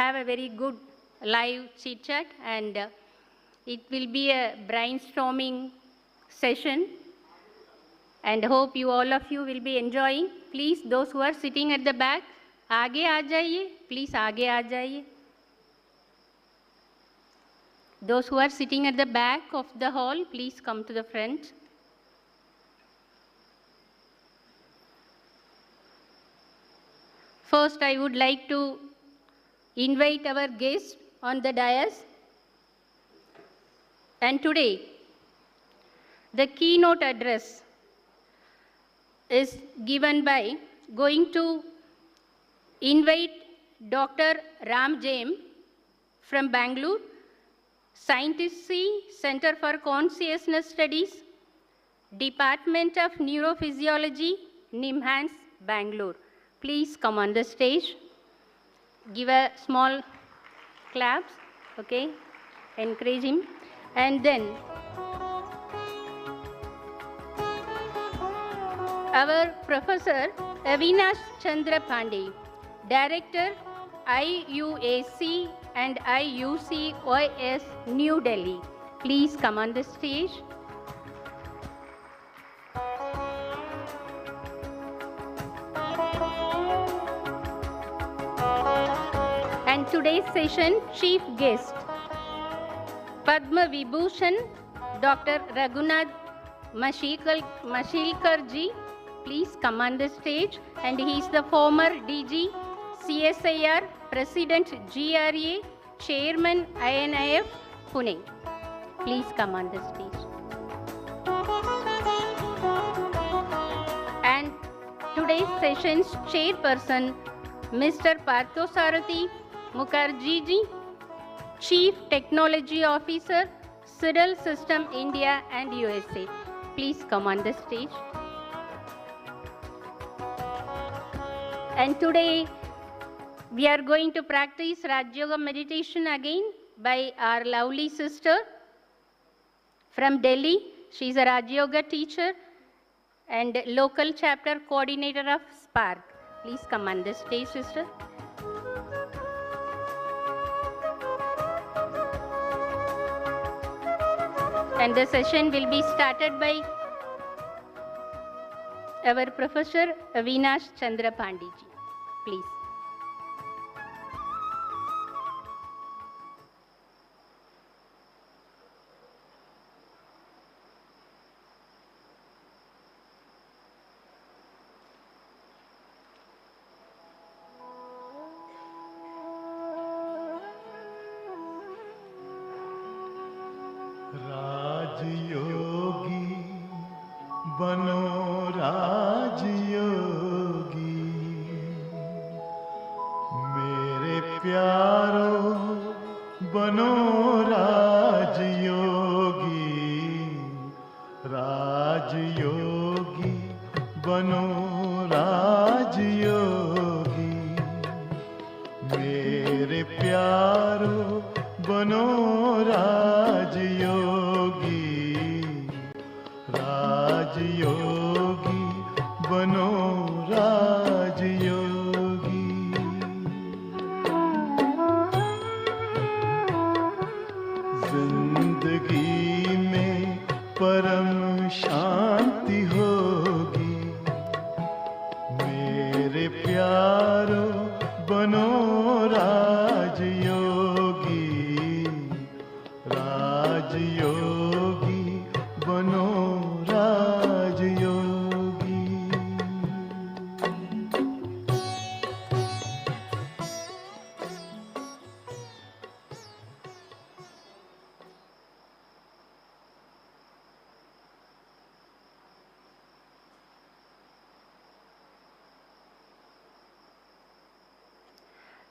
have a very good live chit-chat, and it will be a brainstorming session, and hope you all of you will be enjoying. Please, those who are sitting at the back, आगे आ जाइए, please आगे आ जाइए. Those who are sitting at the back of the hall, please come to the front. First, I would like to invite our guest on the dais. And today, the keynote address is given by going to invite Dr. Ram Jain from Bangalore, Scientist C, Center for Consciousness Studies, Department of Neurophysiology, NIMHANS, Bangalore. Please come on the stage. Give a small claps, okay? Encourage him. And then our Professor Avinash Chandra Pandey, Director, IUAC and IUCOS, New Delhi. Please come on the stage. And today's session chief guest, Padma Vibhushan, Dr. Raghunath Mashilkar ji. Please come on the stage. And he is the former DG, CSIR, President GRA, Chairman INIF, Pune. Please come on the stage. And today's session's chairperson, Mr. Parthasarathi Mukherjee ji, Chief Technology Officer, Cyril System India and USA. Please come on the stage. And today, we are going to practice Raj Yoga meditation again by our lovely sister from Delhi. She is a Raj Yoga teacher and local chapter coordinator of SpARC. Please come on the stage, sister. And the session will be started by our Professor Avinash Chandra Pandey ji. Please.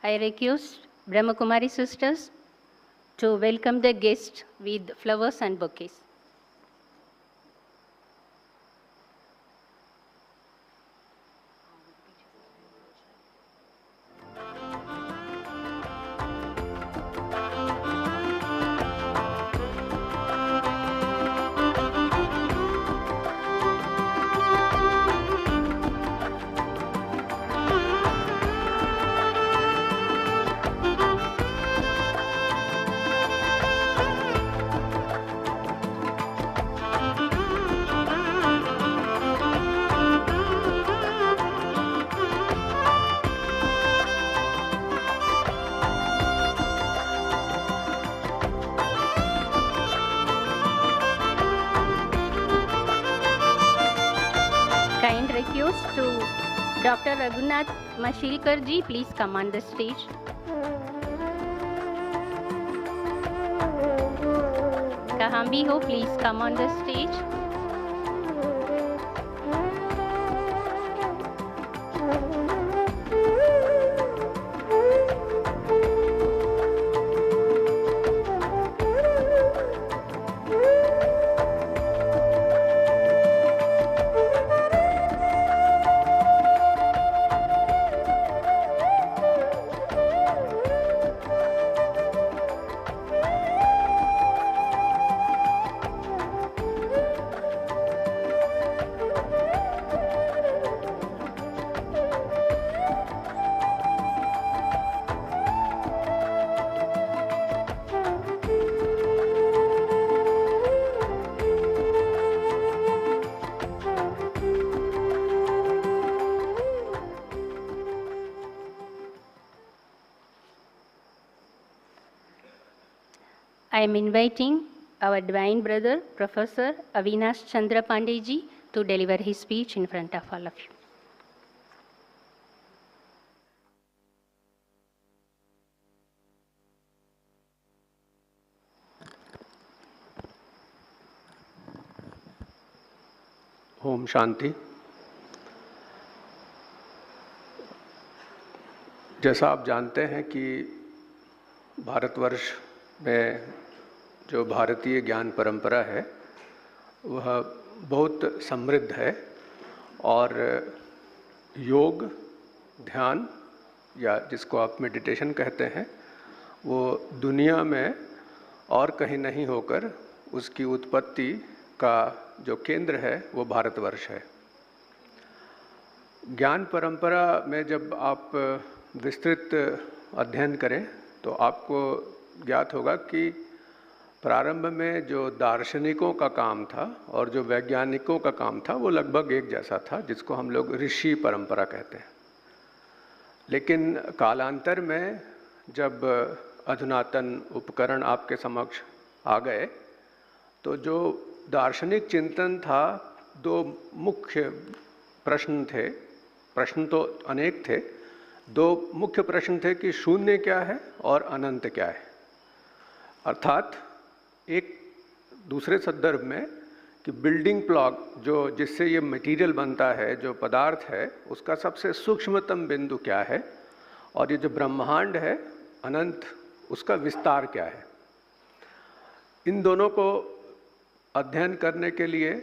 I request Brahma Kumari sisters to welcome the guest with flowers and bouquets. Kind request to Dr. Raghunath Mashilkar ji, please come on the stage. Kahan bhi ho, please come on the stage. I am inviting our divine brother, Professor Avinash Chandra Pandey ji, to deliver his speech in front of all of you. Om Shanti. जैसा आप जानते हैं कि भारतवर्ष में जो भारतीय ज्ञान परंपरा है वह बहुत समृद्ध है और योग, ध्यान या जिसको आप मेडिटेशन कहते हैं वो दुनिया में और कहीं नहीं होकर उसकी उत्पत्ति का जो केंद्र है वो भारतवर्ष है। ज्ञान परंपरा में जब आप विस्तृत अध्ययन करें तो आपको ज्ञात होगा कि प्रारंभ में जो दार्शनिकों का काम था और जो वैज्ञानिकों का काम था वो लगभग एक जैसा था, जिसको हम लोग ऋषि परंपरा कहते हैं। लेकिन कालांतर में जब अधुनातन उपकरण आपके समक्ष आ गए तो जो दार्शनिक चिंतन था, दो मुख्य प्रश्न थे। प्रश्न तो अनेक थे, दो मुख्य प्रश्न थे कि शून्य क्या है और अनंत क्या है। अर्थात एक दूसरे संदर्भ में कि बिल्डिंग ब्लॉक जिससे ये मटेरियल बनता है, जो पदार्थ है, उसका सबसे सूक्ष्मतम बिंदु क्या है, और ये जो ब्रह्मांड है अनंत, उसका विस्तार क्या है। इन दोनों को अध्ययन करने के लिए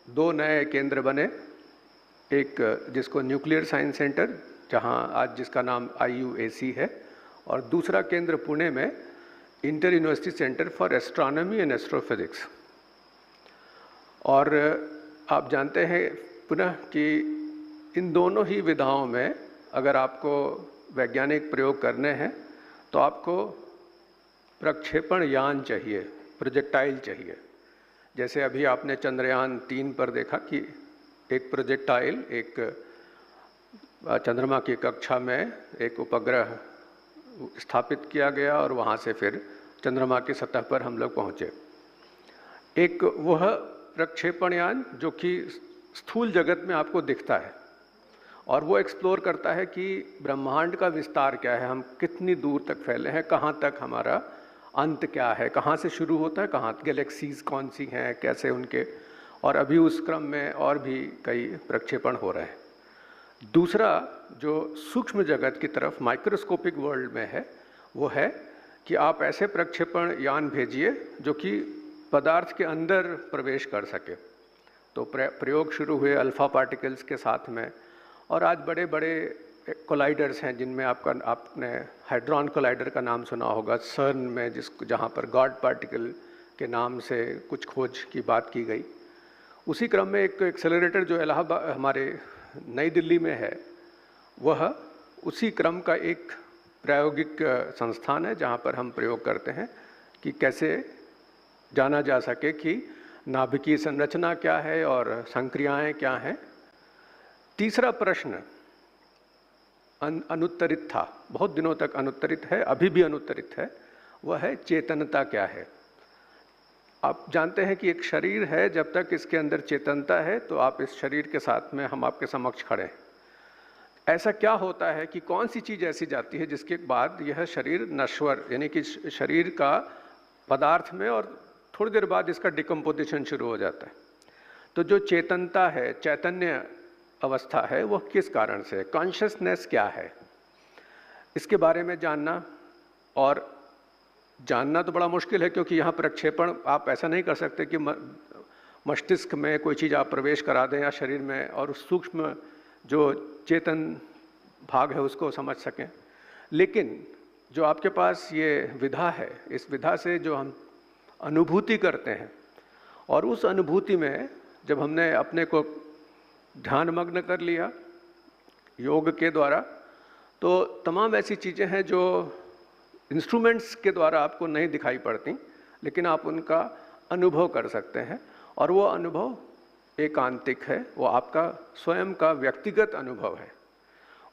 दो नए केंद्र बने। एक जिसको न्यूक्लियर साइंस सेंटर, जहां आज जिसका नाम IUAC है, और दूसरा केंद्र पुणे में inter university centre for astronomy and astrophysics. और आप जानते हैं पुनः कि इन दोनों ही विधाओं में अगर आपको वैज्ञानिक प्रयोग करने हैं तो आपको प्रक्षेपण यान चाहिए, प्रोजेक्टाइल चाहिए। जैसे अभी आपने चंद्रयान 3 पर देखा कि एक प्रोजेक्टाइल एक चंद्रमा की कक्षा में एक उपग्रह स्थापित किया गया और वहाँ से फिर चंद्रमा की सतह पर हम लोग पहुँचे। एक वह प्रक्षेपण यान जो कि स्थूल जगत में आपको दिखता है और वो एक्सप्लोर करता है कि ब्रह्मांड का विस्तार क्या है, हम कितनी दूर तक फैले हैं, कहाँ तक हमारा अंत क्या है, कहाँ से शुरू होता है, कहाँ गैलेक्सीज कौन सी हैं, कैसे उनके, और अभी उस क्रम में और भी कई प्रक्षेपण हो रहे हैं। दूसरा जो सूक्ष्म जगत की तरफ माइक्रोस्कोपिक वर्ल्ड में है वो है कि आप ऐसे प्रक्षेपण यान भेजिए जो कि पदार्थ के अंदर प्रवेश कर सके। तो प्रयोग शुरू हुए अल्फ़ा पार्टिकल्स के साथ में, और आज बड़े बड़े कोलाइडर्स हैं जिनमें आपने हाइड्रॉन कोलाइडर का नाम सुना होगा, सर्न में, जहाँ पर गॉड पार्टिकल के नाम से कुछ खोज की बात की गई। उसी क्रम में एक एक्सेलरेटर जो इलाहाबाद हमारे नई दिल्ली में है, वह उसी क्रम का एक प्रायोगिक संस्थान है जहाँ पर हम प्रयोग करते हैं कि कैसे जाना जा सके कि नाभिकीय संरचना क्या है और संक्रियाएं क्या हैं। तीसरा प्रश्न अनुत्तरित था, बहुत दिनों तक अनुत्तरित है, अभी भी अनुत्तरित है, वह है चेतनता क्या है। आप जानते हैं कि एक शरीर है, जब तक इसके अंदर चेतनता है तो आप इस शरीर के साथ में हम आपके समक्ष खड़े हैं। ऐसा क्या होता है कि कौन सी चीज़ ऐसी जाती है जिसके बाद यह शरीर नश्वर, यानी कि शरीर का पदार्थ में, और थोड़ी देर बाद इसका डिकम्पोजिशन शुरू हो जाता है। तो जो चेतनता है, चैतन्य अवस्था है, वह किस कारण से है, कॉन्शियसनेस क्या है, इसके बारे में जानना। और जानना तो बड़ा मुश्किल है, क्योंकि यहाँ प्रक्षेपण आप ऐसा नहीं कर सकते कि मस्तिष्क में कोई चीज़ आप प्रवेश करा दें या शरीर में, और उस सूक्ष्म जो चेतन भाग है उसको समझ सकें। लेकिन जो आपके पास ये विधा है, इस विधा से जो हम अनुभूति करते हैं, और उस अनुभूति में जब हमने अपने को ध्यानमग्न कर लिया योग के द्वारा, तो तमाम ऐसी चीज़ें हैं जो इंस्ट्रूमेंट्स के द्वारा आपको नहीं दिखाई पड़ती, लेकिन आप उनका अनुभव कर सकते हैं। और वो अनुभव एकांतिक है, वो आपका स्वयं का व्यक्तिगत अनुभव है।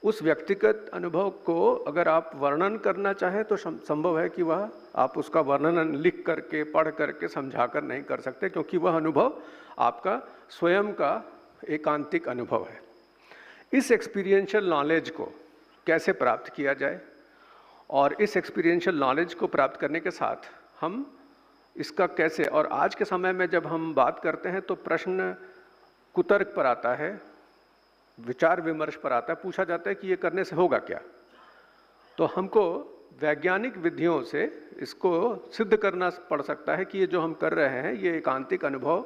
उस व्यक्तिगत अनुभव को अगर आप वर्णन करना चाहें तो संभव है कि वह आप उसका वर्णन लिख करके, पढ़ करके, समझा कर नहीं कर सकते, क्योंकि वह अनुभव आपका स्वयं का एकांतिक अनुभव है। इस एक्सपीरियंशियल नॉलेज को कैसे प्राप्त किया जाए, और इस एक्सपीरियंशियल नॉलेज को प्राप्त करने के साथ हम इसका कैसे, और आज के समय में जब हम बात करते हैं तो प्रश्न कुतर्क पर आता है, विचार विमर्श पर आता है, पूछा जाता है कि ये करने से होगा क्या। तो हमको वैज्ञानिक विधियों से इसको सिद्ध करना पड़ सकता है कि ये जो हम कर रहे हैं ये एकांतिक अनुभव,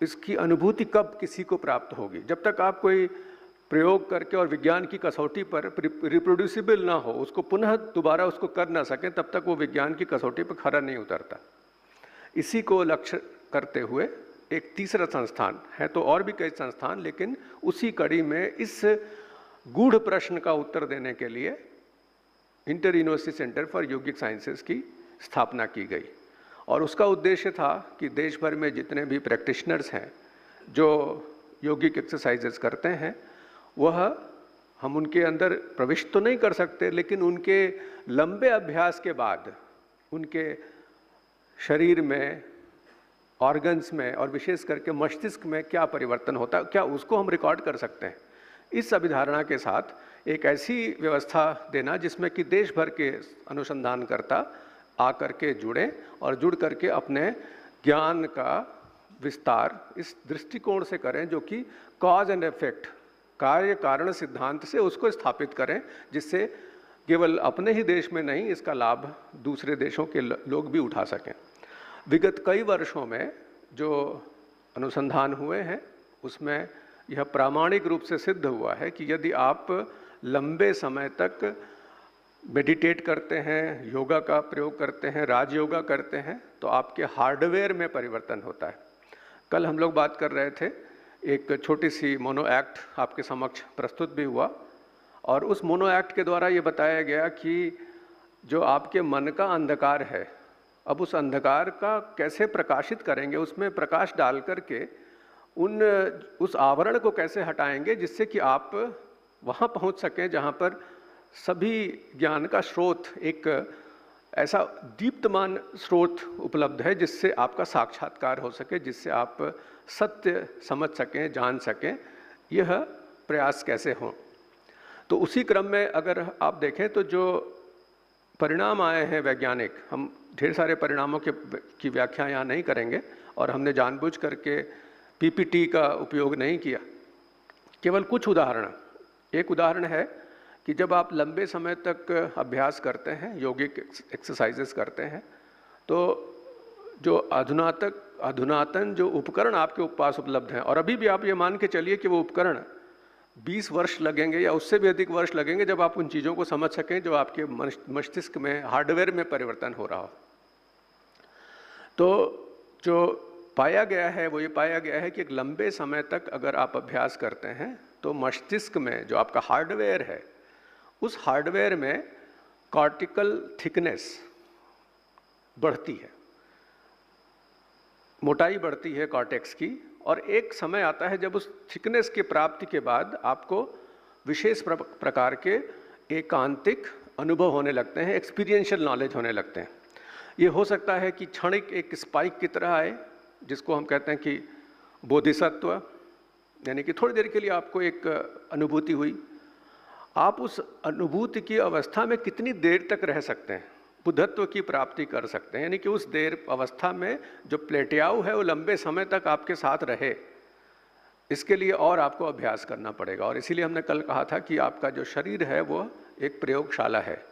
इसकी अनुभूति कब किसी को प्राप्त होगी। जब तक आप कोई प्रयोग करके और विज्ञान की कसौटी पर रिप्रोड्यूसिबल ना हो, उसको पुनः दोबारा उसको कर ना सकें, तब तक वो विज्ञान की कसौटी पर खरा नहीं उतरता। इसी को लक्ष्य करते हुए एक तीसरा संस्थान है, तो और भी कई संस्थान, लेकिन उसी कड़ी में इस गूढ़ प्रश्न का उत्तर देने के लिए inter university centre for yogic sciences की स्थापना की गई। और उसका उद्देश्य था कि देश भर में जितने भी प्रैक्टिशनर्स हैं जो योगिक एक्सरसाइजेस करते हैं, वह हम उनके अंदर प्रविष्ट तो नहीं कर सकते, लेकिन उनके लंबे अभ्यास के बाद उनके शरीर में, ऑर्गन्स में, और विशेष करके मस्तिष्क में क्या परिवर्तन होता है, क्या उसको हम रिकॉर्ड कर सकते हैं। इस अभिधारणा के साथ एक ऐसी व्यवस्था देना जिसमें कि देश भर के अनुसंधानकर्ता आकर के जुड़ें और जुड़ करके अपने ज्ञान का विस्तार इस दृष्टिकोण से करें जो कि कॉज एंड इफेक्ट, कार्य कारण सिद्धांत से उसको स्थापित करें, जिससे केवल अपने ही देश में नहीं, इसका लाभ दूसरे देशों के लोग भी उठा सकें। विगत कई वर्षों में जो अनुसंधान हुए हैं उसमें यह प्रामाणिक रूप से सिद्ध हुआ है कि यदि आप लंबे समय तक मेडिटेट करते हैं, योगा का प्रयोग करते हैं, राजयोगा करते हैं, तो आपके हार्डवेयर में परिवर्तन होता है। कल हम लोग बात कर रहे थे, एक छोटी सी मोनो एक्ट आपके समक्ष प्रस्तुत भी हुआ, और उस मोनो एक्ट के द्वारा ये बताया गया कि जो आपके मन का अंधकार है, अब उस अंधकार का कैसे प्रकाशित करेंगे, उसमें प्रकाश डाल करके उस आवरण को कैसे हटाएंगे जिससे कि आप वहाँ पहुँच सकें जहाँ पर सभी ज्ञान का स्रोत, एक ऐसा दीप्तमान स्रोत उपलब्ध है जिससे आपका साक्षात्कार हो सके, जिससे आप सत्य समझ सकें, जान सकें। यह प्रयास कैसे हो। तो उसी क्रम में अगर आप देखें तो जो परिणाम आए हैं वैज्ञानिक, हम ढेर सारे परिणामों की व्याख्या यहाँ नहीं करेंगे, और हमने जानबूझ करके पीपीटी का उपयोग नहीं किया, केवल कुछ उदाहरण। एक उदाहरण है कि जब आप लंबे समय तक अभ्यास करते हैं, योगिक एक्सरसाइजेस करते हैं, तो जो अधुनातन जो उपकरण आपके पास उपलब्ध हैं, और अभी भी आप ये मान के चलिए कि वो उपकरण 20 वर्ष लगेंगे या उससे भी अधिक वर्ष लगेंगे जब आप उन चीज़ों को समझ सकें जो आपके मस्तिष्क में, हार्डवेयर में परिवर्तन हो रहा हो। तो जो पाया गया है वो ये पाया गया है कि एक लंबे समय तक अगर आप अभ्यास करते हैं तो मस्तिष्क में जो आपका हार्डवेयर है, उस हार्डवेयर में कॉर्टिकल थिकनेस बढ़ती है, मोटाई बढ़ती है कॉर्टेक्स की, और एक समय आता है जब उस थिकनेस के प्राप्ति के बाद आपको विशेष प्रकार के एकांतिक अनुभव होने लगते हैं, एक्सपीरियंशियल नॉलेज होने लगते हैं। ये हो सकता है कि क्षणिक एक स्पाइक की तरह आए, जिसको हम कहते हैं कि बोधिसत्व, यानी कि थोड़ी देर के लिए आपको एक अनुभूति हुई। आप उस अनुभूति की अवस्था में कितनी देर तक रह सकते हैं, बुद्धत्व की प्राप्ति कर सकते हैं, यानी कि उस देर अवस्था में जो प्लेटियाऊ है वो लंबे समय तक आपके साथ रहे, इसके लिए और आपको अभ्यास करना पड़ेगा। और इसीलिए हमने कल कहा था कि आपका जो शरीर है वो एक प्रयोगशाला है,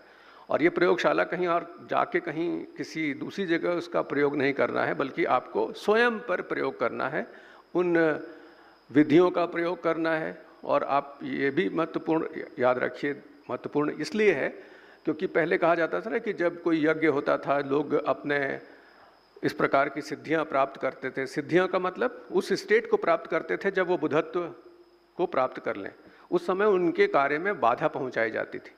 और ये प्रयोगशाला कहीं और जाके कहीं किसी दूसरी जगह उसका प्रयोग नहीं करना है, बल्कि आपको स्वयं पर प्रयोग करना है, उन विधियों का प्रयोग करना है। और आप ये भी महत्वपूर्ण याद रखिए, महत्वपूर्ण इसलिए है क्योंकि पहले कहा जाता था ना कि जब कोई यज्ञ होता था, लोग अपने इस प्रकार की सिद्धियां प्राप्त करते थे। सिद्धियां का मतलब उस स्टेट को प्राप्त करते थे जब वो बुद्धत्व को प्राप्त कर लें। उस समय उनके कार्य में बाधा पहुंचाई जाती थी,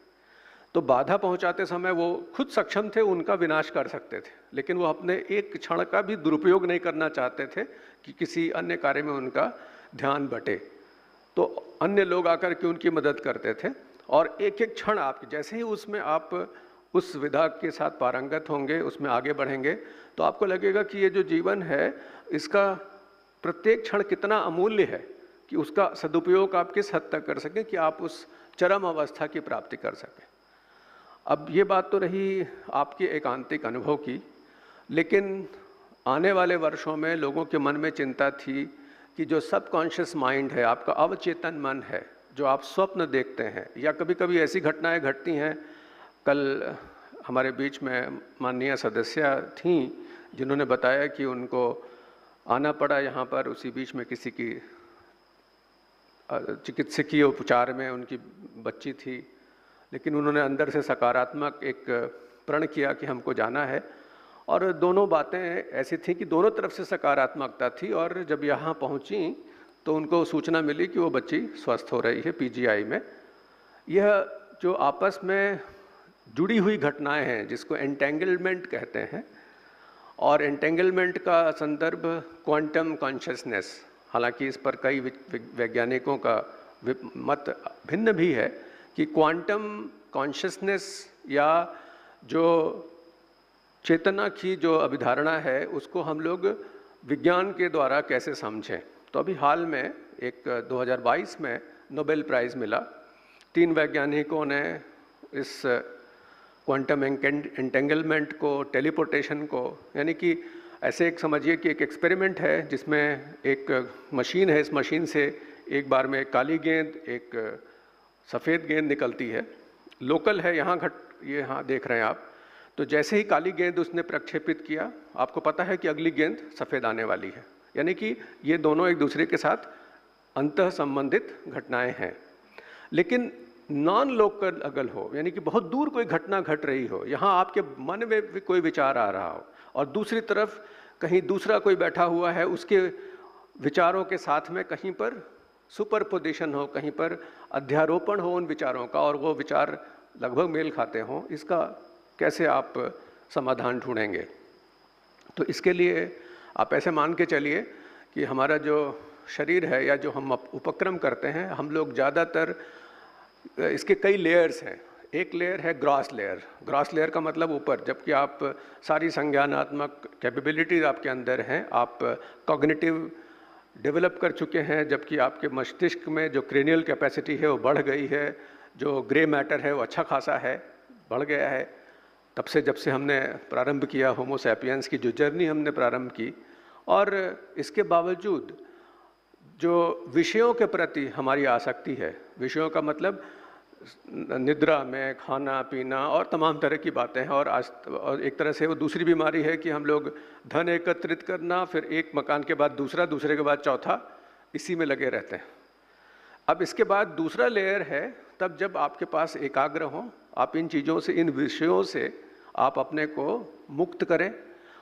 तो बाधा पहुंचाते समय वो खुद सक्षम थे उनका विनाश कर सकते थे, लेकिन वो अपने एक क्षण का भी दुरुपयोग नहीं करना चाहते थे कि किसी अन्य कार्य में उनका ध्यान बटे। तो अन्य लोग आकर के उनकी मदद करते थे, और एक एक क्षण आप जैसे ही उसमें आप उस विधा के साथ पारंगत होंगे, उसमें आगे बढ़ेंगे, तो आपको लगेगा कि ये जो जीवन है इसका प्रत्येक क्षण कितना अमूल्य है कि उसका सदुपयोग आप किस हद तक कर सकें कि आप उस चरम अवस्था की प्राप्ति कर सकें। अब ये बात तो रही आपके एकांतिक अनुभव की, लेकिन आने वाले वर्षों में लोगों के मन में चिंता थी कि जो सबकॉन्शियस माइंड है, आपका अवचेतन मन है, जो आप स्वप्न देखते हैं, या कभी कभी ऐसी घटनाएं घटती हैं। कल हमारे बीच में माननीय सदस्य थीं जिन्होंने बताया कि उनको आना पड़ा यहाँ पर, उसी बीच में किसी की चिकित्सकीय उपचार में उनकी बच्ची थी, लेकिन उन्होंने अंदर से सकारात्मक एक प्रण किया कि हमको जाना है। और दोनों बातें ऐसी थी कि दोनों तरफ से सकारात्मकता थी, और जब यहाँ पहुँची तो उनको सूचना मिली कि वो बच्ची स्वस्थ हो रही है पीजीआई में। यह जो आपस में जुड़ी हुई घटनाएं हैं जिसको एंटेंगलमेंट कहते हैं, और एंटेंगलमेंट का संदर्भ क्वांटम कॉन्शियसनेस, हालांकि इस पर कई वैज्ञानिकों का मत भिन्न भी है कि क्वांटम कॉन्शियसनेस या जो चेतना की जो अभिधारणा है उसको हम लोग विज्ञान के द्वारा कैसे समझें। तो अभी हाल में एक 2022 में नोबेल प्राइज़ मिला। 3 वैज्ञानिकों ने इस क्वांटम एंटेंगलमेंट को, टेलीपोर्टेशन को, यानी कि ऐसे एक समझिए कि एक एक्सपेरिमेंट है जिसमें एक मशीन है, इस मशीन से एक बार में एक काली गेंद, एक सफ़ेद गेंद निकलती है, लोकल है, ये यहाँ देख रहे हैं आप। तो जैसे ही काली गेंद उसने प्रक्षेपित किया, आपको पता है कि अगली गेंद सफ़ेद आने वाली है, यानी कि ये दोनों एक दूसरे के साथ अंतः संबंधित घटनाएं हैं। लेकिन नॉन लोकल अगर हो, यानी कि बहुत दूर कोई घटना घट रही हो, यहाँ आपके मन में भी कोई विचार आ रहा हो, और दूसरी तरफ कहीं दूसरा कोई बैठा हुआ है, उसके विचारों के साथ में कहीं पर सुपरपोजिशन हो, कहीं पर अध्यारोपण हो उन विचारों का, और वो विचार लगभग मेल खाते हों, इसका कैसे आप समाधान ढूंढेंगे। तो इसके लिए आप ऐसे मान के चलिए कि हमारा जो शरीर है या जो हम उपक्रम करते हैं, हम लोग ज़्यादातर इसके कई लेयर्स हैं। एक लेयर है ग्रॉस लेयर। ग्रॉस लेयर का मतलब ऊपर, जबकि आप सारी संज्ञानात्मक कैपेबिलिटीज आपके अंदर हैं, आप कॉग्निटिव डेवलप कर चुके हैं, जबकि आपके मस्तिष्क में जो क्रेनियल कैपेसिटी है वो बढ़ गई है, जो ग्रे मैटर है वो अच्छा खासा है, बढ़ गया है तब से जब से हमने प्रारंभ किया होमो सैपियंस की जो जर्नी हमने प्रारंभ की। और इसके बावजूद जो विषयों के प्रति हमारी आसक्ति है, विषयों का मतलब निद्रा में खाना पीना और तमाम तरह की बातें हैं, और एक तरह से वो दूसरी बीमारी है कि हम लोग धन एकत्रित करना, फिर एक मकान के बाद दूसरा, दूसरे के बाद चौथा, इसी में लगे रहते हैं। अब इसके बाद दूसरा लेयर है, तब जब आपके पास एकाग्र हो, आप इन चीज़ों से, इन विषयों से आप अपने को मुक्त करें,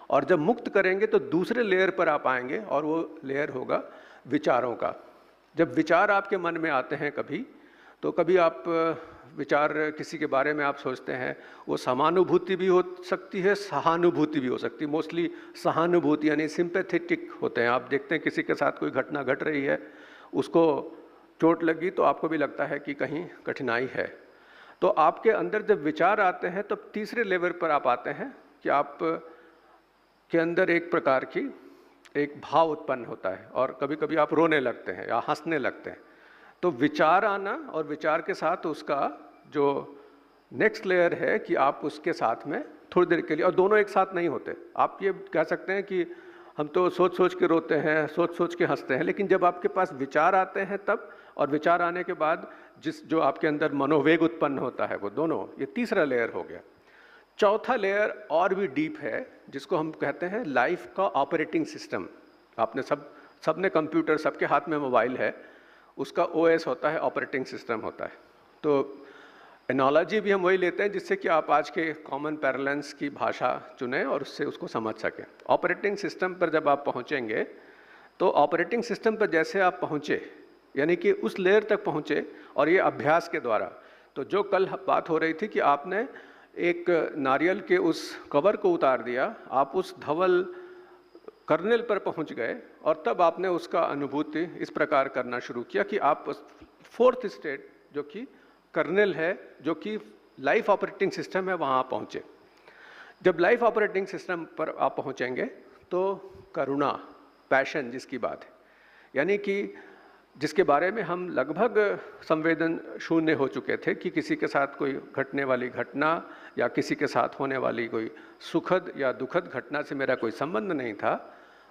और जब मुक्त करेंगे तो दूसरे लेयर पर आप आएंगे, और वो लेयर होगा विचारों का। जब विचार आपके मन में आते हैं तो कभी आप विचार किसी के बारे में आप सोचते हैं, वो समानुभूति भी हो सकती है, सहानुभूति भी हो सकती है। मोस्टली सहानुभूति यानी सिंपैथेटिक होते हैं। आप देखते हैं किसी के साथ कोई घटना घट रही है, उसको चोट लगी तो आपको भी लगता है कि कहीं कठिनाई है। तो आपके अंदर जब विचार आते हैं तब तीसरे लेवल पर आप आते हैं कि आप के अंदर एक प्रकार की एक भाव उत्पन्न होता है और कभी कभी आप रोने लगते हैं या हंसने लगते हैं। तो विचार आना और विचार के साथ उसका जो नेक्स्ट लेयर है कि आप उसके साथ में थोड़ी देर के लिए, और दोनों एक साथ नहीं होते। आप ये कह सकते हैं कि हम तो सोच सोच के रोते हैं, सोच सोच के हंसते हैं, लेकिन जब आपके पास विचार आते हैं तब, और विचार आने के बाद जो आपके अंदर मनोवेग उत्पन्न होता है, वो दोनों, ये तीसरा लेयर हो गया। चौथा लेयर और भी डीप है, जिसको हम कहते हैं लाइफ का ऑपरेटिंग सिस्टम। आपने सबने कंप्यूटर, सबके हाथ में मोबाइल है, उसका ओएस होता है, ऑपरेटिंग सिस्टम होता है। तो एनोलॉजी भी हम वही लेते हैं जिससे कि आप आज के कॉमन पैरेलेंस की भाषा चुनें और उससे उसको समझ सकें। ऑपरेटिंग सिस्टम पर जब आप पहुंचेंगे तो ऑपरेटिंग सिस्टम पर जैसे आप पहुंचे, यानी कि उस लेयर तक पहुंचे, और ये अभ्यास के द्वारा, तो जो कल बात हो रही थी कि आपने एक नारियल के उस कवर को उतार दिया, आप उस धवल कर्नेल पर पहुंच गए, और तब आपने उसका अनुभूति इस प्रकार करना शुरू किया कि आप फोर्थ स्टेट जो कि कर्नेल है, जो कि लाइफ ऑपरेटिंग सिस्टम है, वहाँ पहुँचे। जब लाइफ ऑपरेटिंग सिस्टम पर आप पहुँचेंगे तो करुणा, पैशन जिसकी बात है, यानी कि जिसके बारे में हम लगभग संवेदन शून्य हो चुके थे कि किसी के साथ कोई घटने वाली घटना या किसी के साथ होने वाली कोई सुखद या दुखद घटना से मेरा कोई संबंध नहीं था,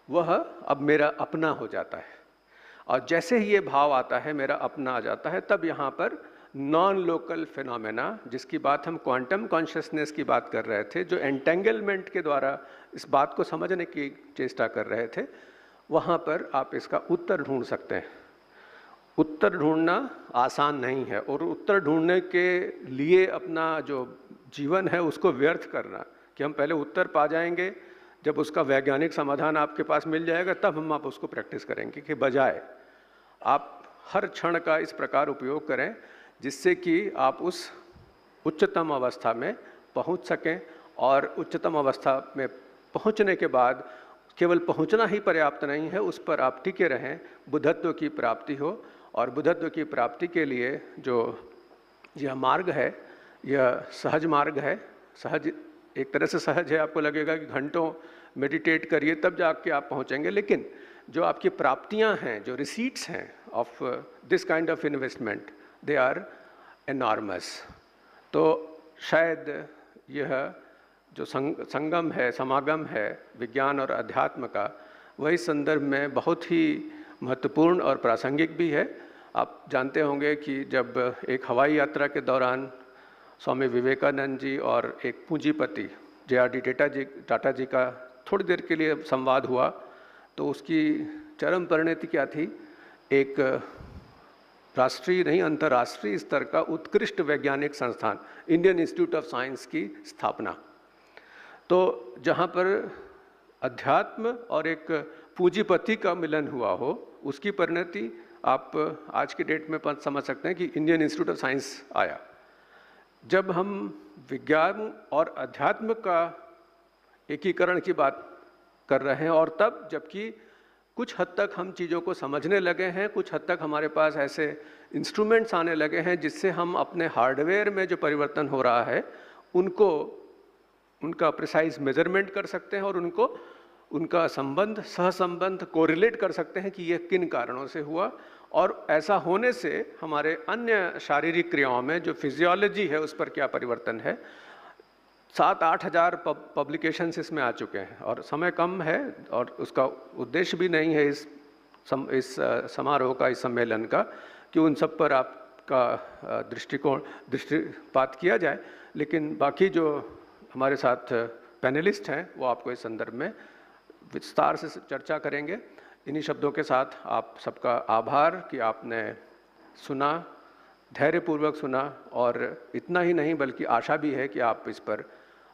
वह अब मेरा अपना हो जाता है। और जैसे ही ये भाव आता है, मेरा अपना आ जाता है, तब यहाँ पर नॉन लोकल फिनोमेना, जिसकी बात हम क्वांटम कॉन्शियसनेस की बात कर रहे थे, जो एंटेंगलमेंट के द्वारा इस बात को समझने की चेष्टा कर रहे थे, वहाँ पर आप इसका उत्तर ढूंढ सकते हैं। उत्तर ढूंढना आसान नहीं है, और उत्तर ढूंढने के लिए अपना जो जीवन है उसको व्यर्थ करना, कि हम पहले उत्तर पा जाएंगे, जब उसका वैज्ञानिक समाधान आपके पास मिल जाएगा तब हम आप उसको प्रैक्टिस करेंगे, कि बजाय आप हर क्षण का इस प्रकार उपयोग करें जिससे कि आप उस उच्चतम अवस्था में पहुंच सकें। और उच्चतम अवस्था में पहुंचने के बाद केवल पहुंचना ही पर्याप्त नहीं है, उस पर आप टिके रहें, बुद्धत्व की प्राप्ति हो। और बुद्धत्व की प्राप्ति के लिए जो यह मार्ग है, यह सहज मार्ग है। सहज, एक तरह से सहज है, आपको लगेगा कि घंटों मेडिटेट करिए तब जाके आप पहुंचेंगे, लेकिन जो आपकी प्राप्तियां हैं, जो रिसीट्स हैं of this kind of investment, they are enormous. तो शायद यह जो संगम है, समागम है विज्ञान और अध्यात्म का, वही संदर्भ में बहुत ही महत्वपूर्ण और प्रासंगिक भी है। आप जानते होंगे कि जब एक हवाई यात्रा के दौरान स्वामी विवेकानंद जी और एक पूंजीपति JRD टाटा जी का थोड़ी देर के लिए संवाद हुआ, तो उसकी चरम परिणति क्या थी? एक राष्ट्रीय नहीं, अंतर्राष्ट्रीय स्तर का उत्कृष्ट वैज्ञानिक संस्थान, इंडियन इंस्टीट्यूट ऑफ साइंस की स्थापना। तो जहाँ पर अध्यात्म और एक पूंजीपति का मिलन हुआ हो, उसकी परिणति आप आज की डेट में समझ सकते हैं कि इंडियन इंस्टीट्यूट ऑफ साइंस आया। जब हम विज्ञान और अध्यात्म का एकीकरण की बात कर रहे हैं, और तब जबकि कुछ हद तक हम चीज़ों को समझने लगे हैं, कुछ हद तक हमारे पास ऐसे इंस्ट्रूमेंट्स आने लगे हैं जिससे हम अपने हार्डवेयर में जो परिवर्तन हो रहा है उनका प्रिसाइज मेजरमेंट कर सकते हैं, और उनका संबंध, सहसंबंध कोरिलेट कर सकते हैं कि यह किन कारणों से हुआ। और ऐसा होने से हमारे अन्य शारीरिक क्रियाओं में जो फिजियोलॉजी है उस पर क्या परिवर्तन है। 7-8 हज़ार पब्लिकेशंस इसमें आ चुके हैं, और समय कम है और उसका उद्देश्य भी नहीं है इस समारोह का, इस सम्मेलन का, कि उन सब पर आपका दृष्टिपात किया जाए। लेकिन बाकी जो हमारे साथ पैनलिस्ट हैं वो आपको इस संदर्भ में विस्तार से चर्चा करेंगे। इन्हीं शब्दों के साथ आप सबका आभार कि आपने सुना, धैर्यपूर्वक सुना, और इतना ही नहीं बल्कि आशा भी है कि आप इस पर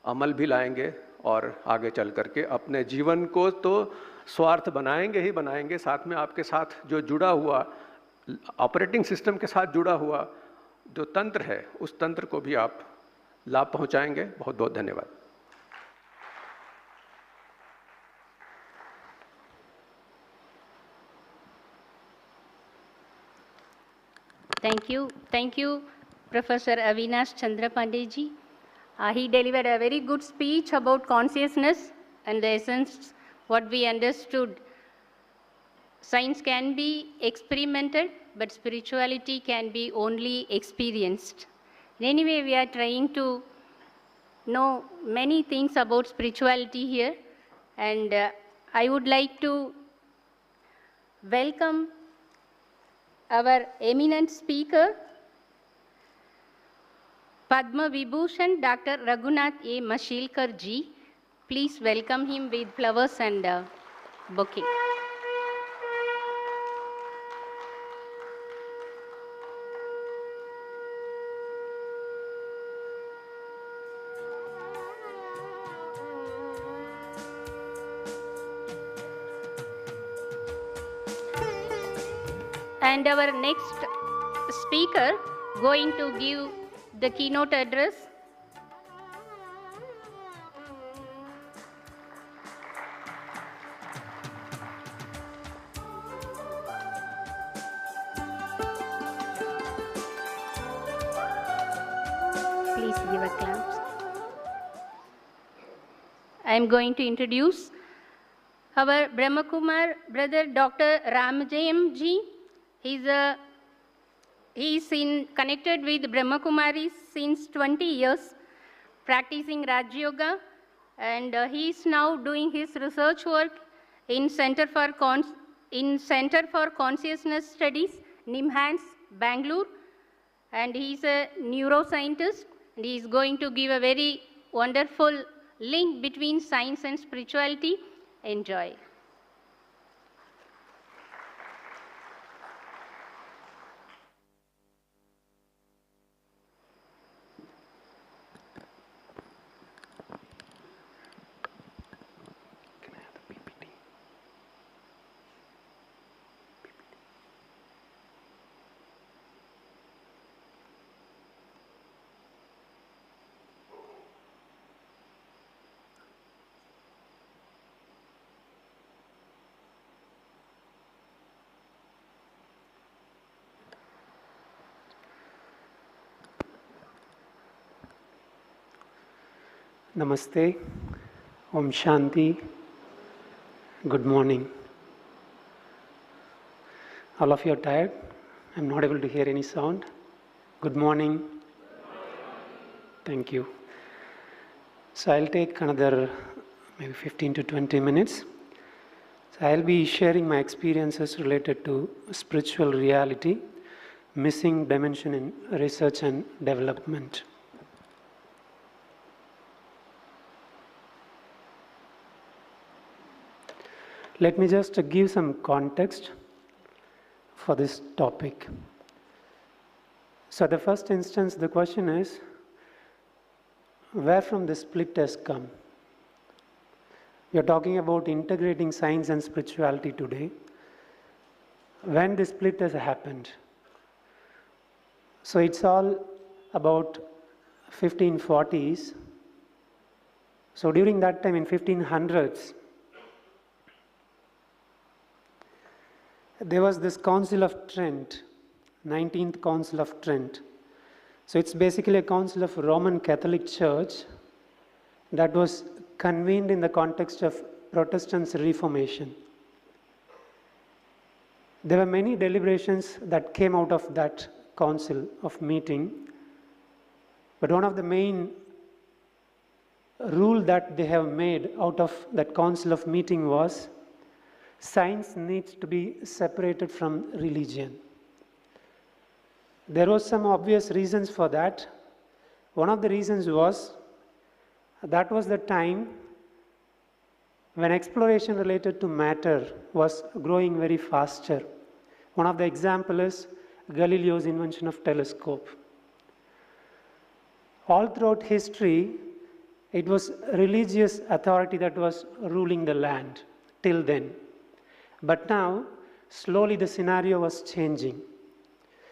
अमल भी लाएंगे और आगे चल करके अपने जीवन को तो स्वार्थ बनाएंगे ही बनाएंगे, साथ में आपके साथ जो जुड़ा हुआ ऑपरेटिंग सिस्टम के साथ जुड़ा हुआ जो तंत्र है उस तंत्र को भी आप लाभ पहुंचाएंगे। बहुत बहुत धन्यवाद। Thank you, Professor Avinash Chandra Pandey ji. He delivered a very good speech about consciousness and the essence, what we understood. Science can be experimented, but spirituality can be only experienced. Anyway, we are trying to know many things about spirituality here, and I would like to welcome our eminent speaker, Padma Vibhushan Dr. Raghunath A. Mashilkar ji. Please welcome him with flowers and bouquet. And our next speaker going to give the keynote address. Please give a clap. I am going to introduce our Brahma Kumar brother, Dr. Ramjayam ji. He is connected with Brahma Kumaris since 20 years, practicing Raj Yoga, and he is now doing his research work in Center for Consciousness Studies, NIMHANS, Bangalore, and he is a neuroscientist, and he is going to give a very wonderful link between science and spirituality. Enjoy. Namaste, Om Shanti, good morning. All of you are tired? I'm not able to hear any sound. Good morning. Thank you. So I'll take another maybe 15 to 20 minutes. So I'll be sharing my experiences related to spiritual reality, missing dimension in research and development. Let me just give some context for this topic. So the first instance, the question is, where from the split has come? We are talking about integrating science and spirituality today. When the split has happened? So it's all about 1540s. So during that time in 1500s, there was this Council of Trent, 19th Council of Trent. So it's basically a council of Roman Catholic Church that was convened in the context of Protestants' Reformation. There were many deliberations that came out of that council of meeting, but one of the main rule that they have made out of that council of meeting was science needs to be separated from religion. There was some obvious reasons for that. One of the reasons was that was the time when exploration related to matter was growing very faster. One of the examples is Galileo's invention of telescope. All throughout history, it was religious authority that was ruling the land till then. But now, slowly the scenario was changing.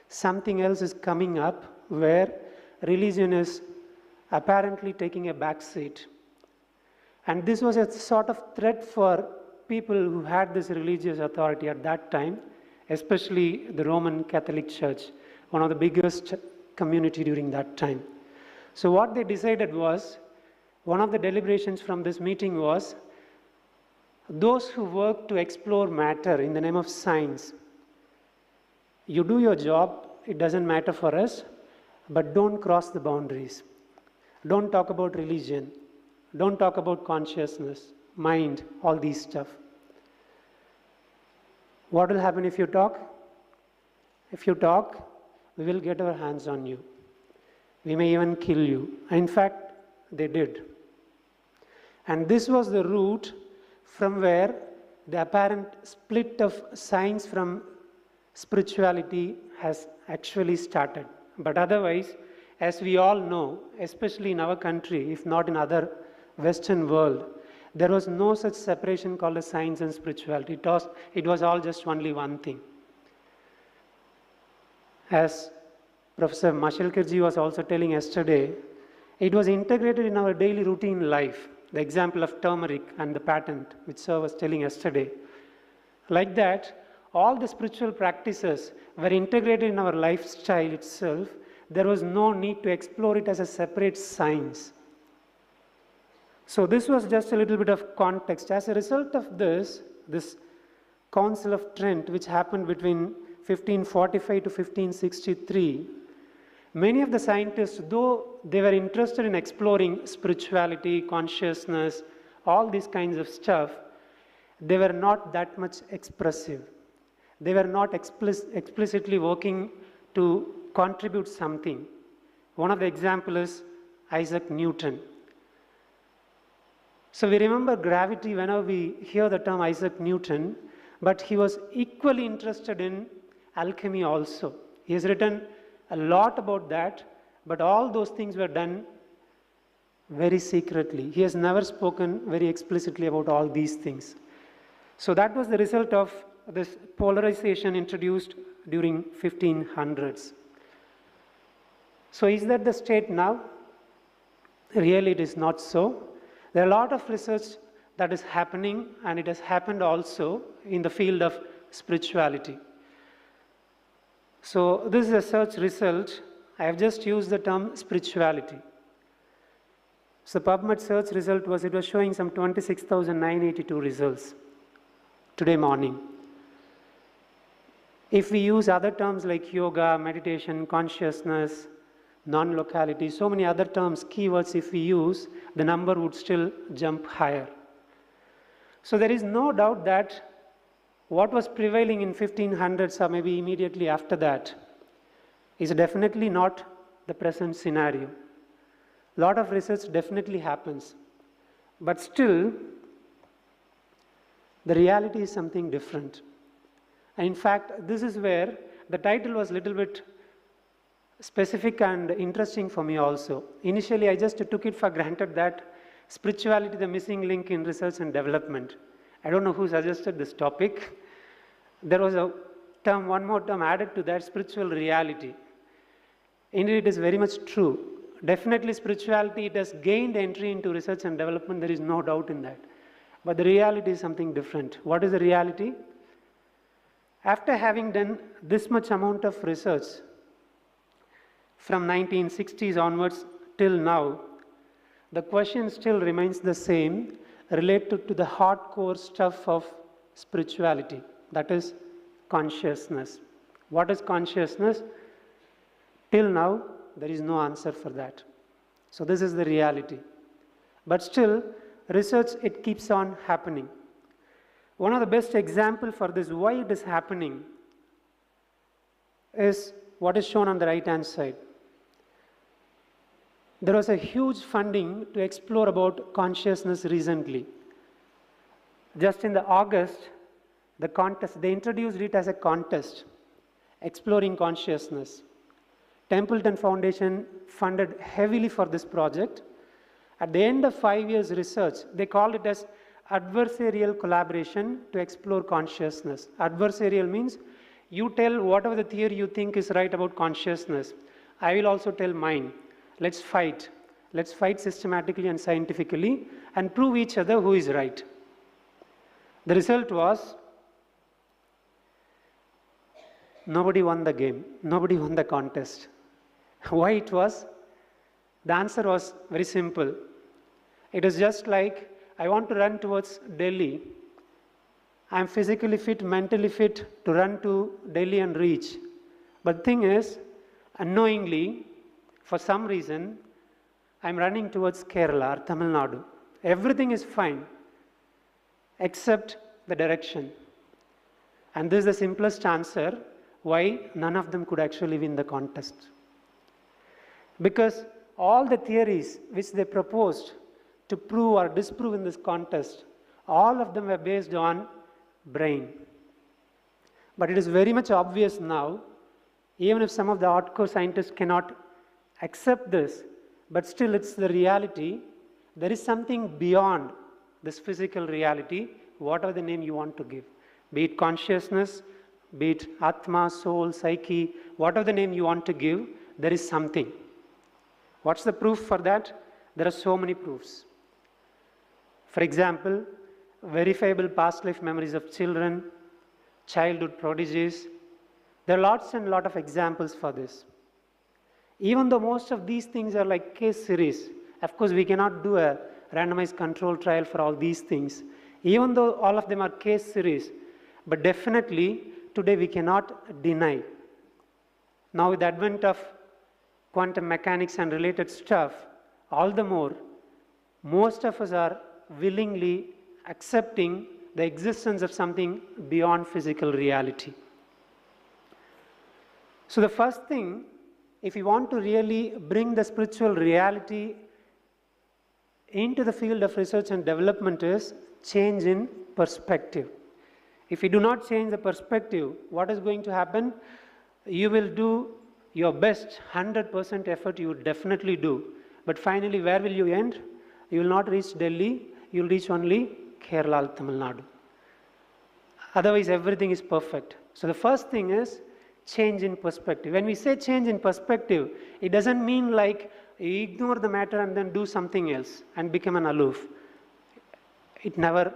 Something else is coming up where religion is apparently taking a back seat. And this was a sort of threat for people who had this religious authority at that time, especially the Roman Catholic Church, one of the biggest community during that time. So what they decided was, one of the deliberations from this meeting was, those who work to explore matter in the name of science, you do your job, it doesn't matter for us, but don't cross the boundaries. Don't talk about religion. Don't talk about consciousness, mind, all these stuff. What will happen if you talk? If you talk, we will get our hands on you. We may even kill you. In fact, they did. And this was the root from where the apparent split of science from spirituality has actually started. But otherwise, as we all know, especially in our country, if not in other Western world, there was no such separation called as science and spirituality. It was all just only one thing. As Professor Mashelkarji was also telling yesterday, it was integrated in our daily routine life. The example of turmeric and the patent, which Sir was telling yesterday. Like that, all the spiritual practices were integrated in our lifestyle itself. There was no need to explore it as a separate science. So this was just a little bit of context. As a result of this Council of Trent, which happened between 1545 to 1563, many of the scientists, though they were interested in exploring spirituality, consciousness, all these kinds of stuff, they were not that much expressive. They were not explicitly working to contribute something. One of the examples is Isaac Newton. So we remember gravity whenever we hear the term Isaac Newton, but he was equally interested in alchemy also. He has written a lot about that, but all those things were done very secretly. He has never spoken very explicitly about all these things. So that was the result of this polarization introduced during 1500s. So is that the state now? Really, it is not so. There are a lot of research that is happening, and it has happened also in the field of spirituality. So this is a search result. I have just used the term spirituality. So PubMed search result was, it was showing some 26,982 results today morning. If we use other terms like yoga, meditation, consciousness, non-locality, so many other terms, keywords, if we use, the number would still jump higher. So there is no doubt that what was prevailing in 1500s or maybe immediately after that is definitely not the present scenario. A lot of research definitely happens, but still the reality is something different. And in fact, this is where the title was a little bit specific and interesting for me also. Initially, I just took it for granted that spirituality, the missing link in research and development. I don't know who suggested this topic. There was a term, one more term added to that, spiritual reality. Indeed, it is very much true. Definitely spirituality, it has gained entry into research and development, there is no doubt in that. But the reality is something different. What is the reality? After having done this much amount of research, from 1960s onwards till now, the question still remains the same related to the hardcore stuff of spirituality, that is consciousness. What is consciousness? Till now, there is no answer for that. So this is the reality. But still, research, it keeps on happening. One of the best examples for this, why it is happening, is what is shown on the right-hand side. There was a huge funding to explore about consciousness recently. Just in the August, the contest, they introduced it as a contest, exploring consciousness. Templeton Foundation funded heavily for this project. At the end of 5 years research, they called it as adversarial collaboration to explore consciousness. Adversarial means you tell whatever the theory you think is right about consciousness. I will also tell mine. Let's fight. Let's fight systematically and scientifically and prove each other who is right. The result was nobody won the game. Nobody won the contest. Why it was? The answer was very simple. It is just like I want to run towards Delhi I'm physically fit, mentally fit to run to Delhi and reach. But the thing is, unknowingly, for some reason, I'm running towards Kerala or Tamil Nadu. Everything is fine, except the direction. And this is the simplest answer why none of them could actually win the contest. Because all the theories which they proposed to prove or disprove in this contest, all of them were based on brain. But it is very much obvious now, even if some of the hardcore scientists cannot accept this, but still it's the reality. There is something beyond this physical reality, whatever the name you want to give. Be it consciousness, be it Atma, soul, psyche, whatever the name you want to give, there is something. What's the proof for that? There are so many proofs. For example, verifiable past life memories of children, childhood prodigies. There are lots and lots of examples for this. Even though most of these things are like case series, of course we cannot do a randomized control trial for all these things. Even though all of them are case series, but definitely today we cannot deny. Now with the advent of quantum mechanics and related stuff, all the more, most of us are willingly accepting the existence of something beyond physical reality. So the first thing, if you want to really bring the spiritual reality into the field of research and development, is change in perspective. If you do not change the perspective, what is going to happen? You will do your best, 100% effort you would definitely do. But finally, where will you end? You will not reach Delhi, you will reach only Kerala or Tamil Nadu. Otherwise, everything is perfect. So the first thing is change in perspective. When we say change in perspective, it doesn't mean like you ignore the matter and then do something else and become an aloof. It never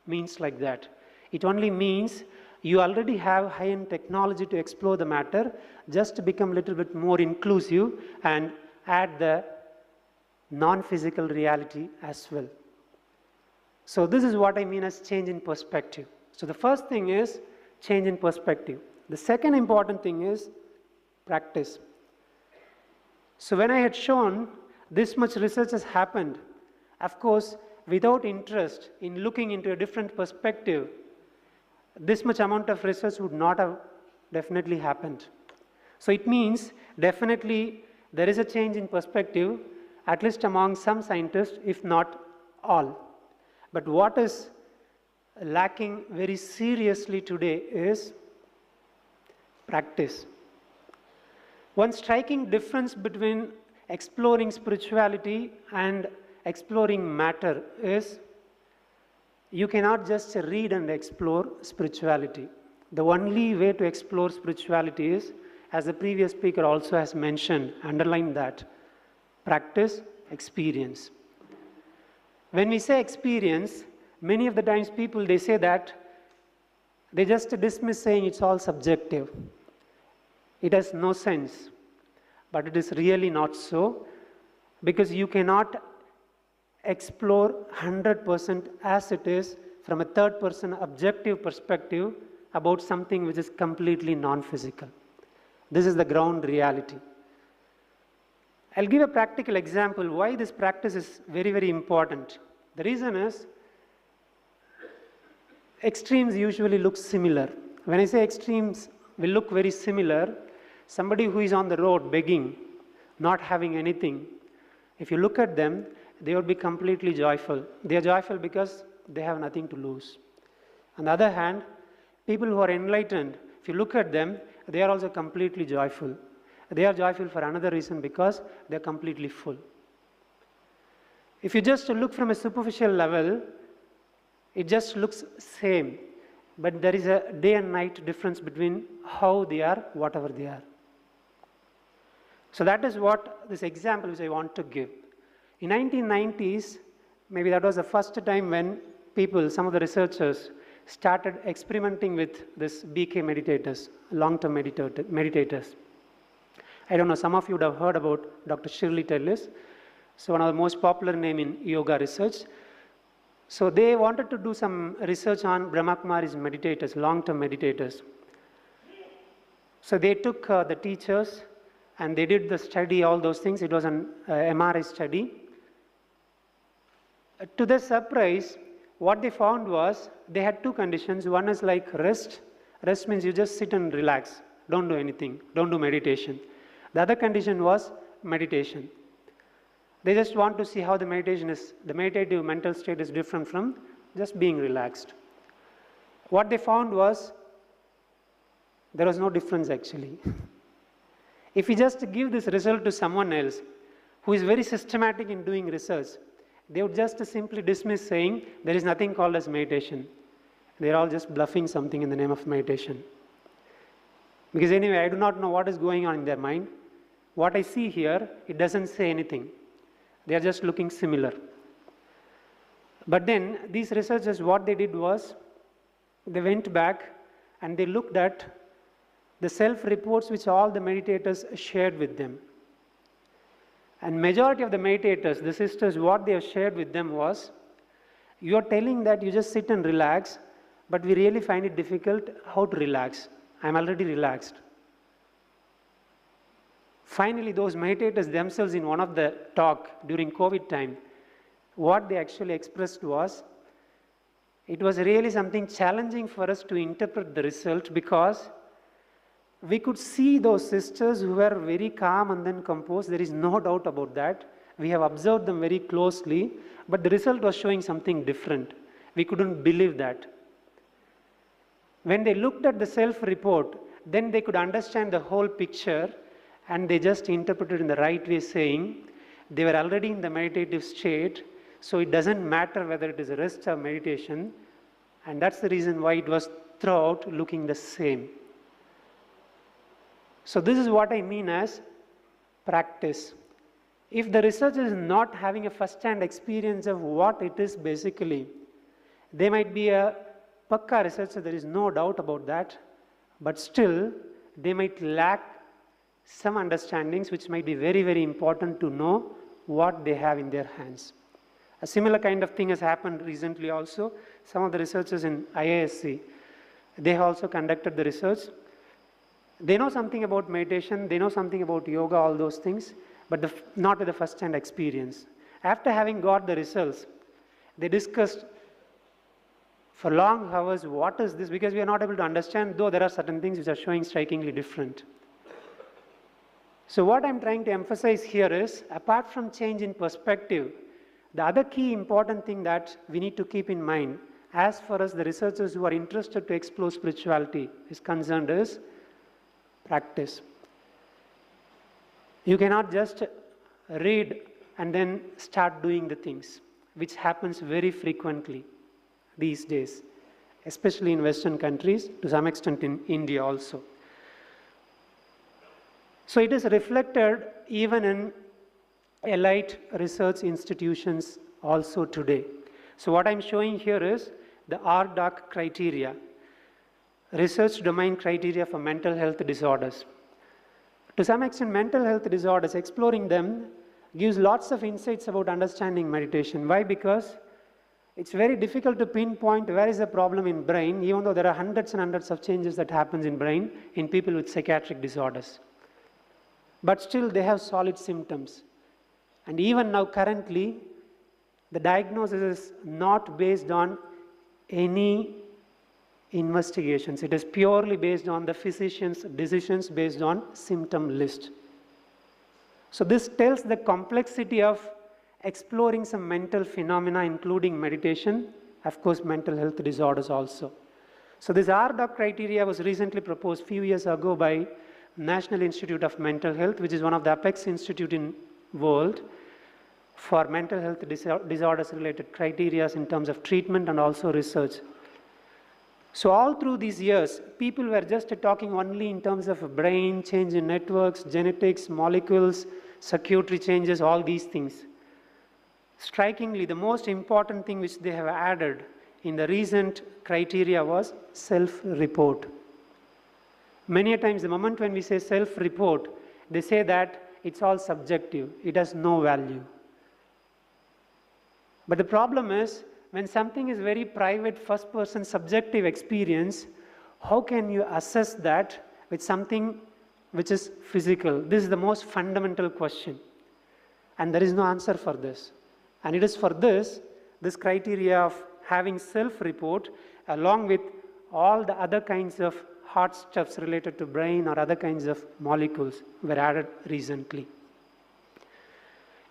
means like that. It only means you already have high-end technology to explore the matter, just to become a little bit more inclusive and add the non-physical reality as well. So this is what I mean as change in perspective. So the first thing is change in perspective. The second important thing is practice. So when I had shown this much research has happened, of course, without interest in looking into a different perspective, this much amount of research would not have definitely happened. So it means definitely there is a change in perspective, at least among some scientists, if not all. But what is lacking very seriously today is practice. One striking difference between exploring spirituality and exploring matter is you cannot just read and explore spirituality. The only way to explore spirituality is, as the previous speaker also has mentioned, underline that, practice, experience. When we say experience, many of the times people, they say that, they just dismiss saying it's all subjective. It has no sense. But it is really not so, because you cannot explore 100% as it is from a third-person objective perspective about something which is completely non-physical. This is the ground reality. I'll give a practical example why this practice is very, very important. The reason is extremes usually look similar. When I say extremes will look very similar, somebody who is on the road begging, not having anything, if you look at them, they would be completely joyful. They are joyful because they have nothing to lose. On the other hand, people who are enlightened, if you look at them, they are also completely joyful. They are joyful for another reason, because they are completely full. If you just look from a superficial level, it just looks same, but there is a day and night difference between how they are, whatever they are. So that is what this example which I want to give. In 1990s, maybe that was the first time when people, some of the researchers, started experimenting with this BK meditators, long-term meditators. I don't know, some of you would have heard about Dr. Shirley Tellis. So one of the most popular name in yoga research. So they wanted to do some research on Brahma Kumaris meditators, long-term meditators. So they took the teachers and they did the study, all those things. It was an MRI study. To their surprise, what they found was they had two conditions. One is like rest. Rest means you just sit and relax. Don't do anything. Don't do meditation. The other condition was meditation. They just want to see how the meditation is, the meditative mental state is different from just being relaxed. What they found was there was no difference actually. If we just give this result to someone else who is very systematic in doing research, they would just simply dismiss saying there is nothing called as meditation. They are all just bluffing something in the name of meditation. Because anyway, I do not know what is going on in their mind. What I see here, it doesn't say anything. They are just looking similar. But then these researchers, what they did was, they went back and they looked at the self-reports which all the meditators shared with them. And majority of the meditators, the sisters, what they have shared with them was, you are telling that you just sit and relax, but we really find it difficult how to relax. I am already relaxed. Finally, those meditators themselves in one of the talk during COVID time, what they actually expressed was, it was really something challenging for us to interpret the result because we could see those sisters who were very calm and then composed. There is no doubt about that. We have observed them very closely, but the result was showing something different. We couldn't believe that. When they looked at the self-report, then they could understand the whole picture and they just interpreted in the right way, saying they were already in the meditative state, so it doesn't matter whether it is rest or meditation, and that's the reason why it was throughout looking the same. So this is what I mean as practice. If the researcher is not having a first-hand experience of what it is basically, they might be a pakka researcher, there is no doubt about that, but still they might lack some understandings which might be very, very important to know what they have in their hands. A similar kind of thing has happened recently also. Some of the researchers in IISc, they have also conducted the research. They know something about meditation, they know something about yoga, all those things, but not with the first-hand experience. After having got the results, they discussed for long hours, what is this? Because we are not able to understand, though there are certain things which are showing strikingly different. So what I'm trying to emphasize here is, apart from change in perspective, the other key important thing that we need to keep in mind, as far as the researchers who are interested to explore spirituality is concerned, is practice. You cannot just read and then start doing the things, which happens very frequently these days, especially in Western countries, to some extent in India also. So it is reflected even in elite research institutions also today. So what I'm showing here is the RDoC criteria, research domain criteria for mental health disorders. To some extent, mental health disorders, exploring them gives lots of insights about understanding meditation. Why? Because it's very difficult to pinpoint where is the problem in brain, even though there are hundreds and hundreds of changes that happens in brain in people with psychiatric disorders. But still they have solid symptoms. And even now currently, the diagnosis is not based on any investigations. It is purely based on the physician's decisions based on symptom list. So this tells the complexity of exploring some mental phenomena, including meditation, of course mental health disorders also. So this RDoC criteria was recently proposed a few years ago by National Institute of Mental Health, which is one of the apex institute in world for mental health disorders related criteria in terms of treatment and also research. So all through these years, people were just talking only in terms of brain, change in networks, genetics, molecules, circuitry changes, all these things. Strikingly, the most important thing which they have added in the recent criteria was self-report. Many a times, the moment when we say self-report, they say that it's all subjective, it has no value. But the problem is, when something is very private, first-person subjective experience, how can you assess that with something which is physical? This is the most fundamental question. And there is no answer for this. And it is for this criteria of having self-report along with all the other kinds of hard stuffs related to brain or other kinds of molecules were added recently.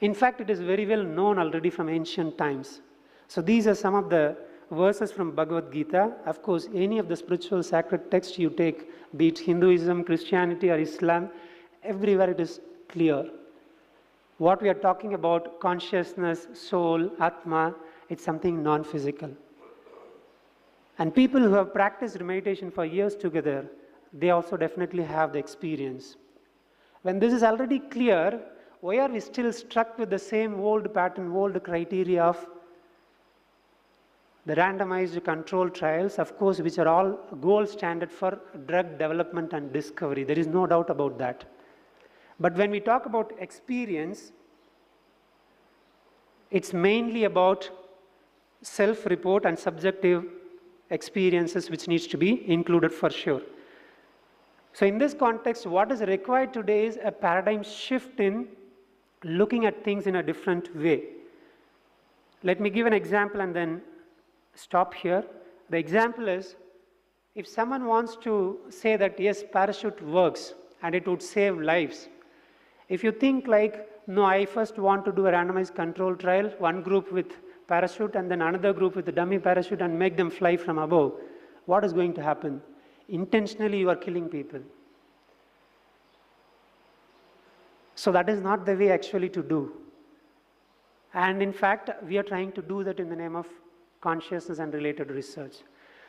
In fact, it is very well known already from ancient times. So these are some of the verses from Bhagavad Gita. Of course, any of the spiritual sacred texts you take, be it Hinduism, Christianity or Islam, everywhere it is clear. What we are talking about, consciousness, soul, Atma, it's something non-physical. And people who have practiced meditation for years together, they also definitely have the experience. When this is already clear, why are we still struck with the same old pattern, old criteria of the randomized control trials, of course, which are all gold standard for drug development and discovery. There is no doubt about that. But when we talk about experience, it's mainly about self-report and subjective experiences which needs to be included for sure. So in this context, what is required today is a paradigm shift in looking at things in a different way. Let me give an example and then stop here. The example is, if someone wants to say that yes, parachute works and it would save lives, if you think like, no, I first want to do a randomized control trial, one group with parachute and then another group with the dummy parachute and make them fly from above, what is going to happen? Intentionally you are killing people. So that is not the way actually to do. And in fact, we are trying to do that in the name of consciousness and related research.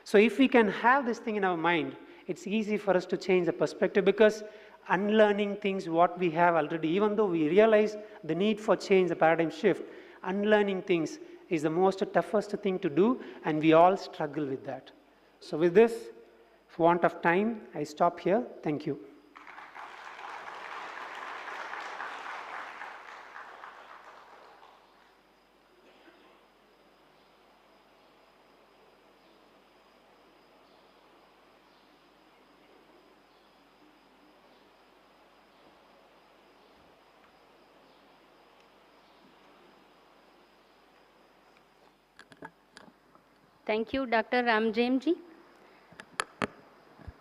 So if we can have this thing in our mind, it's easy for us to change the perspective, because unlearning things what we have already, even though we realize the need for change, the paradigm shift, unlearning things is the most toughest thing to do, and we all struggle with that. So with this, for want of time, I stop here. Thank you. Thank you, Dr. Ramjamji.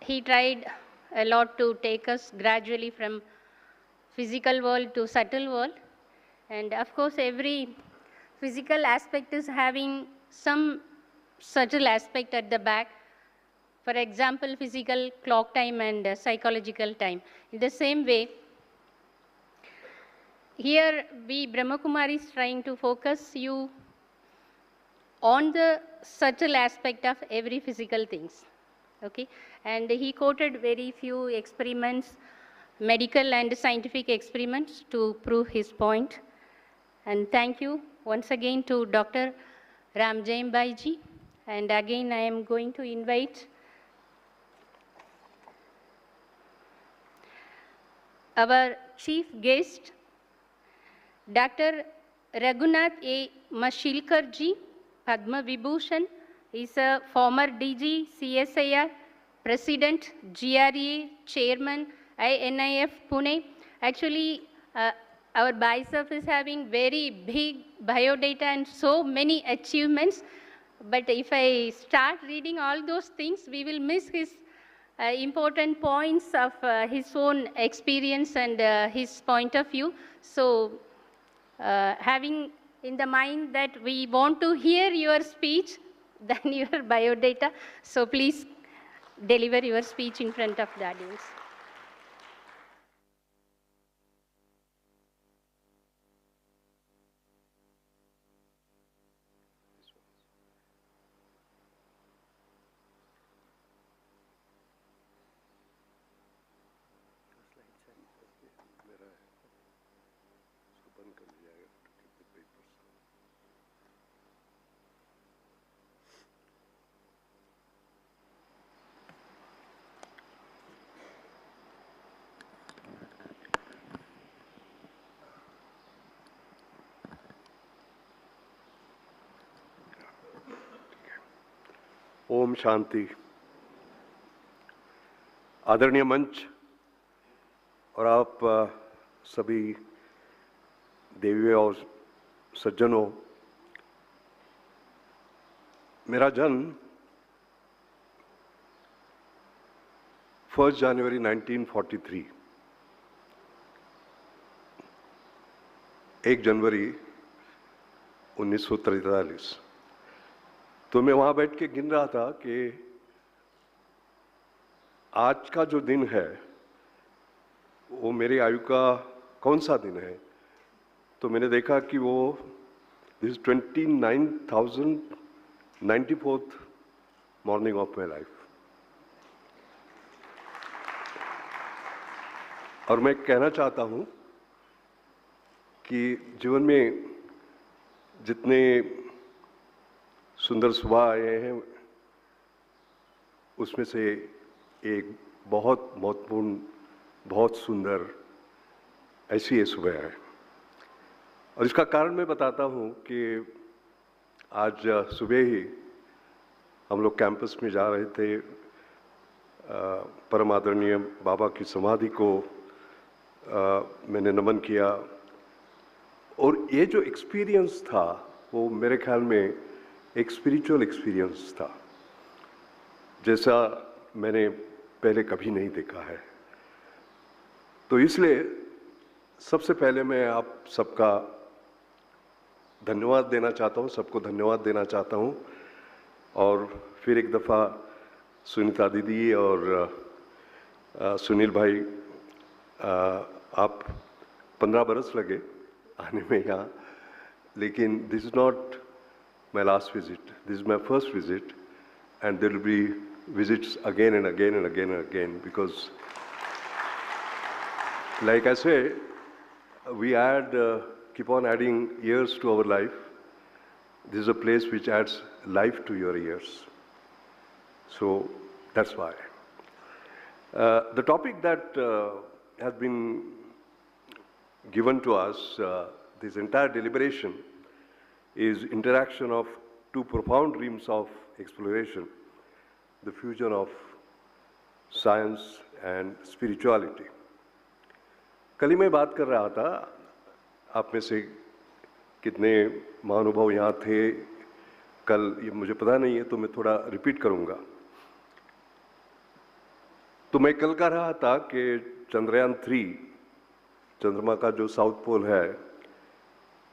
He tried a lot to take us gradually from physical world to subtle world. And of course, every physical aspect is having some subtle aspect at the back. For example, physical clock time and psychological time. In the same way, here we Brahma Kumaris trying to focus you on the subtle aspect of every physical things. Okay? And he quoted very few experiments, medical and scientific experiments, to prove his point. And thank you once again to Dr. Ramjamji. And again, I am going to invite our chief guest, Dr. Raghunath A. Mashilkarji, Padma Vibhushan. Is a former DG, CSIR, President, GRA, Chairman, INIF, Pune. Actually, our BICEF is having very big biodata and so many achievements. But if I start reading all those things, we will miss his important points of his own experience and his point of view. So, having in the mind that we want to hear your speech than your biodata, so please deliver your speech in front of the audience. Om Shanti. आदरणीय मंच और आप सभी देवियों और सज्जनों, मेरा जन्म 1 जनवरी 1943, 1 जनवरी 1943। तो मैं वहाँ बैठ के गिन रहा था कि आज का जो दिन है वो मेरी आयु का कौन सा दिन है। तो मैंने देखा कि वो this 29,094th morning of my life. और मैं कहना चाहता हूँ कि जीवन में जितने सुंदर सुबह आए हैं उसमें से एक बहुत महत्वपूर्ण, बहुत सुंदर ऐसी ये सुबह है। और इसका कारण मैं बताता हूँ कि आज सुबह ही हम लोग कैंपस में जा रहे थे, परम आदरणीय बाबा की समाधि को मैंने नमन किया। और ये जो एक्सपीरियंस था वो मेरे ख्याल में एक स्पिरिचुअल एक्सपीरियंस था, जैसा मैंने पहले कभी नहीं देखा है। तो इसलिए सबसे पहले मैं आप सबका धन्यवाद देना चाहता हूँ, सबको धन्यवाद देना चाहता हूँ। और फिर एक दफ़ा सुनीता दीदी और सुनील भाई, आप 15 बरस लगे आने में यहाँ, लेकिन this is not my last visit. This is my first visit, and there will be visits again and again and again and again, because like I say, we add, keep on adding years to our life. This is a place which adds life to your years. So that's why. The topic that has been given to us, this entire deliberation, is interaction of two profound dreams of exploration, the fusion of science and spirituality. कल ही मैं बात कर रहा था, आप में से कितने महानुभाव यहाँ थे कल, ये मुझे पता नहीं है, तो मैं थोड़ा रिपीट करूँगा। तो मैं कल कह रहा था कि चंद्रयान 3, चंद्रमा का जो साउथ पोल है,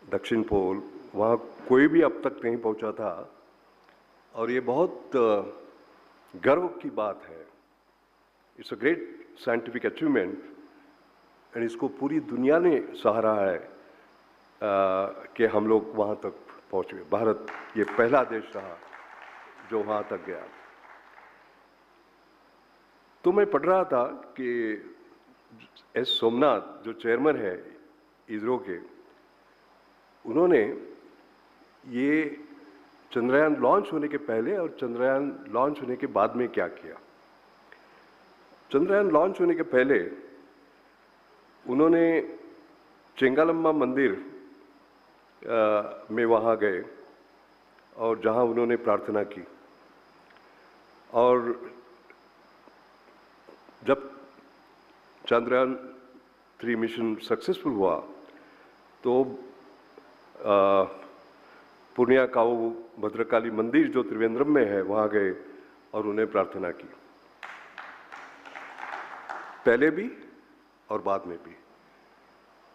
दक्षिण पोल, वहाँ कोई भी अब तक नहीं पहुँचा था। और ये बहुत गर्व की बात है। It's a great scientific achievement, and इसको पूरी दुनिया ने सराहा है कि हम लोग वहाँ तक पहुँच गए। भारत ये पहला देश रहा जो वहाँ तक गया। तो मैं पढ़ रहा था कि एस सोमनाथ जो चेयरमैन है इसरो के, उन्होंने ये चंद्रयान लॉन्च होने के पहले और चंद्रयान लॉन्च होने के बाद में क्या किया। चंद्रयान लॉन्च होने के पहले उन्होंने चेंगालम्मा मंदिर में वहाँ गए और जहाँ उन्होंने प्रार्थना की। और जब चंद्रयान 3 मिशन सक्सेसफुल हुआ तो पूर्णिया काऊ भद्रकाली मंदिर जो त्रिवेंद्रम में है वहाँ गए और उन्हें प्रार्थना की, पहले भी और बाद में भी।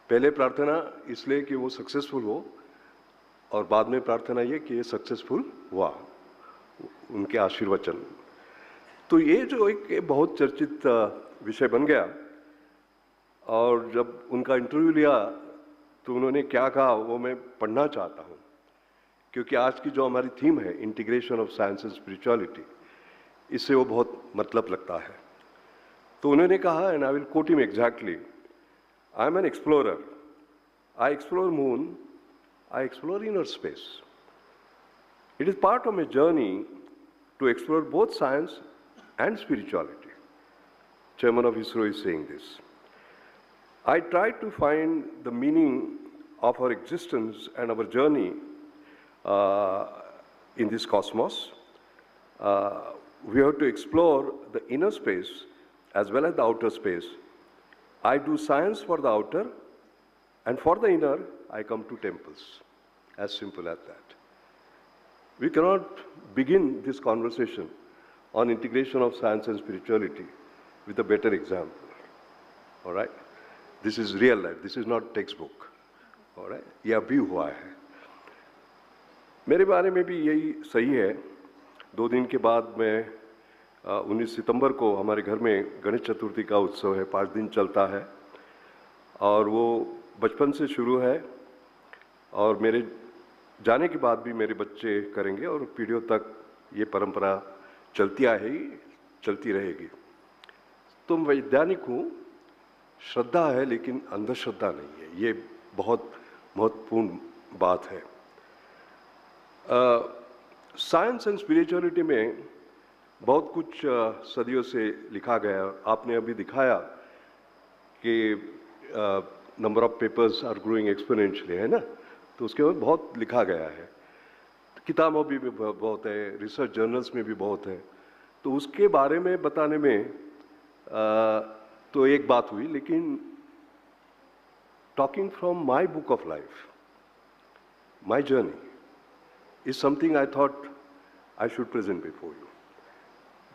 पहले प्रार्थना इसलिए कि वो सक्सेसफुल हो, और बाद में प्रार्थना ये कि ये सक्सेसफुल हुआ, उनके आशीर्वचन। तो ये जो एक बहुत चर्चित विषय बन गया। और जब उनका इंटरव्यू लिया तो उन्होंने क्या कहा वो मैं पढ़ना चाहता हूँ, क्योंकि आज की जो हमारी थीम है integration of science and spirituality, इससे वो बहुत मतलब लगता है। तो उन्होंने कहा, and I will quote him exactly, I am an explorer, I explore moon, I explore inner space. It is part of my journey to explore both science and spirituality. Chairman of ISRO is saying this. I try to find the meaning of our existence and our journey in this cosmos. we have to explore the inner space as well as the outer space. I do science for the outer, and for the inner, I come to temples. As simple as that. We cannot begin this conversation on integration of science and spirituality with a better example. All right? This is real life. This is not textbook. All right? ये अभी हुआ है. मेरे बारे में भी यही सही है. 2 दिन के बाद मैं 19 सितंबर को हमारे घर में गणेश चतुर्थी का उत्सव है. 5 दिन चलता है और वो बचपन से शुरू है और मेरे जाने के बाद भी मेरे बच्चे करेंगे और पीढ़ियों तक ये परंपरा चलती आएगी, चलती रहेगी. तो मैं वैज्ञानिक हूँ, श्रद्धा है लेकिन अंधश्रद्धा नहीं है. ये बहुत महत्वपूर्ण बात है. साइंस एंड स्पिरिचुअलिटी में बहुत कुछ सदियों से लिखा गया. आपने अभी दिखाया कि number of papers are growing exponentially, है ना? तो उसके बाद बहुत लिखा गया है. किताबों भी बहुत है, रिसर्च जर्नल्स में भी बहुत है. तो उसके बारे में बताने में तो एक बात हुई, लेकिन talking from my book of life, my journey is something I thought I should present before you,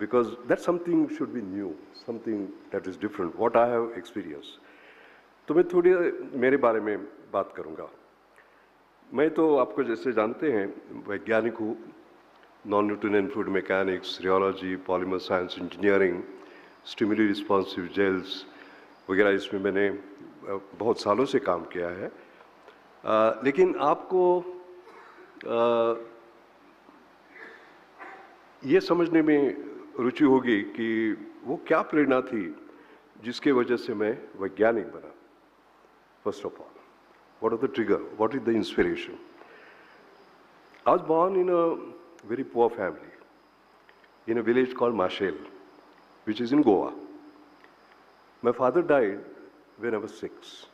because that something should be new, something that is different, what I have experienced. तो मैं थोड़ी मेरे बारे में बात करूंगा. मैं तो आपको जैसे जानते हैं वैज्ञानिक हूँ. Non Newtonian fluid mechanics, rheology, polymer science, engineering, stimuli responsive gels वगैरह इसमें मैंने बहुत सालों से काम किया है. लेकिन आपको ये समझने में रुचि होगी कि वो क्या प्रेरणा थी जिसके वजह से मैं वैज्ञानिक बना. First of all, what is the trigger? What is the inspiration? I was born in a very poor family, in a village called Mashel, which is in Goa. My father died when I was 6.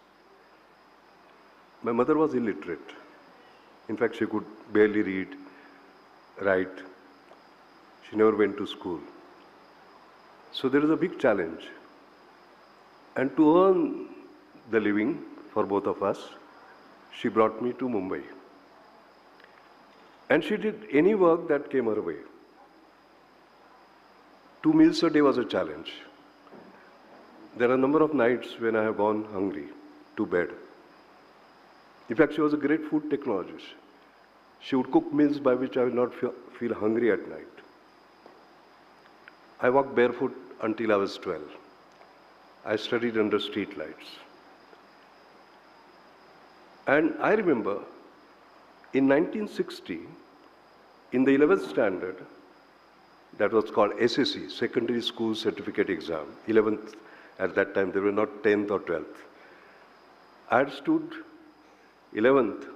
My mother was illiterate. In fact, she could barely read, write. She never went to school. So there is a big challenge. And to earn the living for both of us, she brought me to Mumbai. And she did any work that came her way. 2 meals a day was a challenge. There are a number of nights when I have gone hungry to bed. In fact, she was a great food technologist. She would cook meals by which I would not feel hungry at night. I walked barefoot until I was 12. I studied under street lights. And I remember in 1960, in the 11th standard, that was called SSC, Secondary School Certificate Exam, 11th, at that time there were not 10th or 12th. I had stood 11th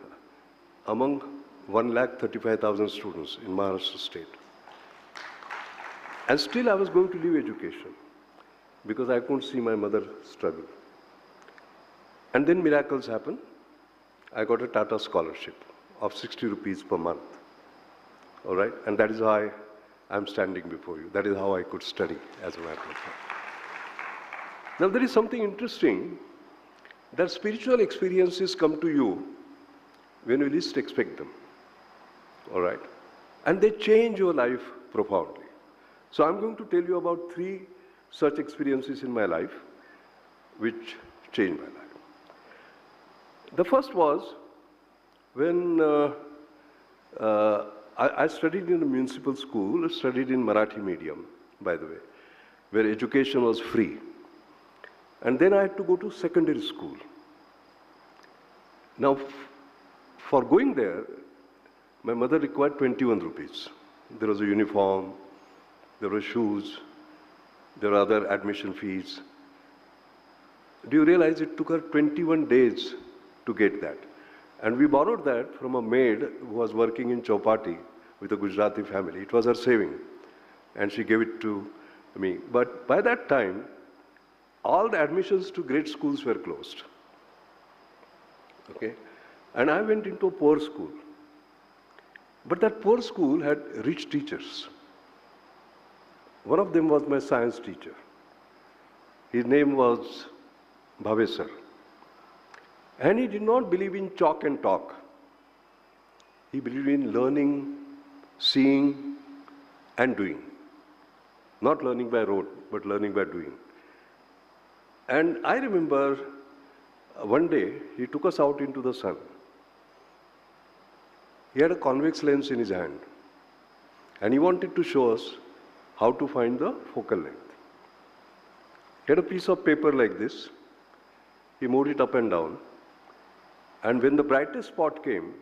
among 1,35,000 students in Maharashtra state. And still I was going to leave education because I couldn't see my mother struggle. And then miracles happened. I got a Tata scholarship of 60 rupees per month. All right? And that is why I'm standing before you. That is how I could study, as a matter of fact. Now, there is something interesting, that spiritual experiences come to you when you least expect them. All right? And they change your life profoundly. So I'm going to tell you about 3 such experiences in my life which changed my life. The first was when I studied in a municipal school, studied in Marathi medium, by the way, where education was free. And then I had to go to secondary school. Now, for going there, my mother required 21 rupees. There was a uniform, there were shoes, there were other admission fees. Do you realize it took her 21 days to get that? And we borrowed that from a maid who was working in Chowpatty with a Gujarati family. It was her saving, and she gave it to me. But by that time, all the admissions to great schools were closed. Okay? And I went into a poor school. But that poor school had rich teachers. One of them was my science teacher. His name was Bhave sir. And he did not believe in chalk and talk. He believed in learning, seeing, and doing. Not learning by rote, but learning by doing. And I remember one day he took us out into the sun. He had a convex lens in his hand. And he wanted to show us how to find the focal length. He had a piece of paper like this. He moved it up and down. And when the brightest spot came,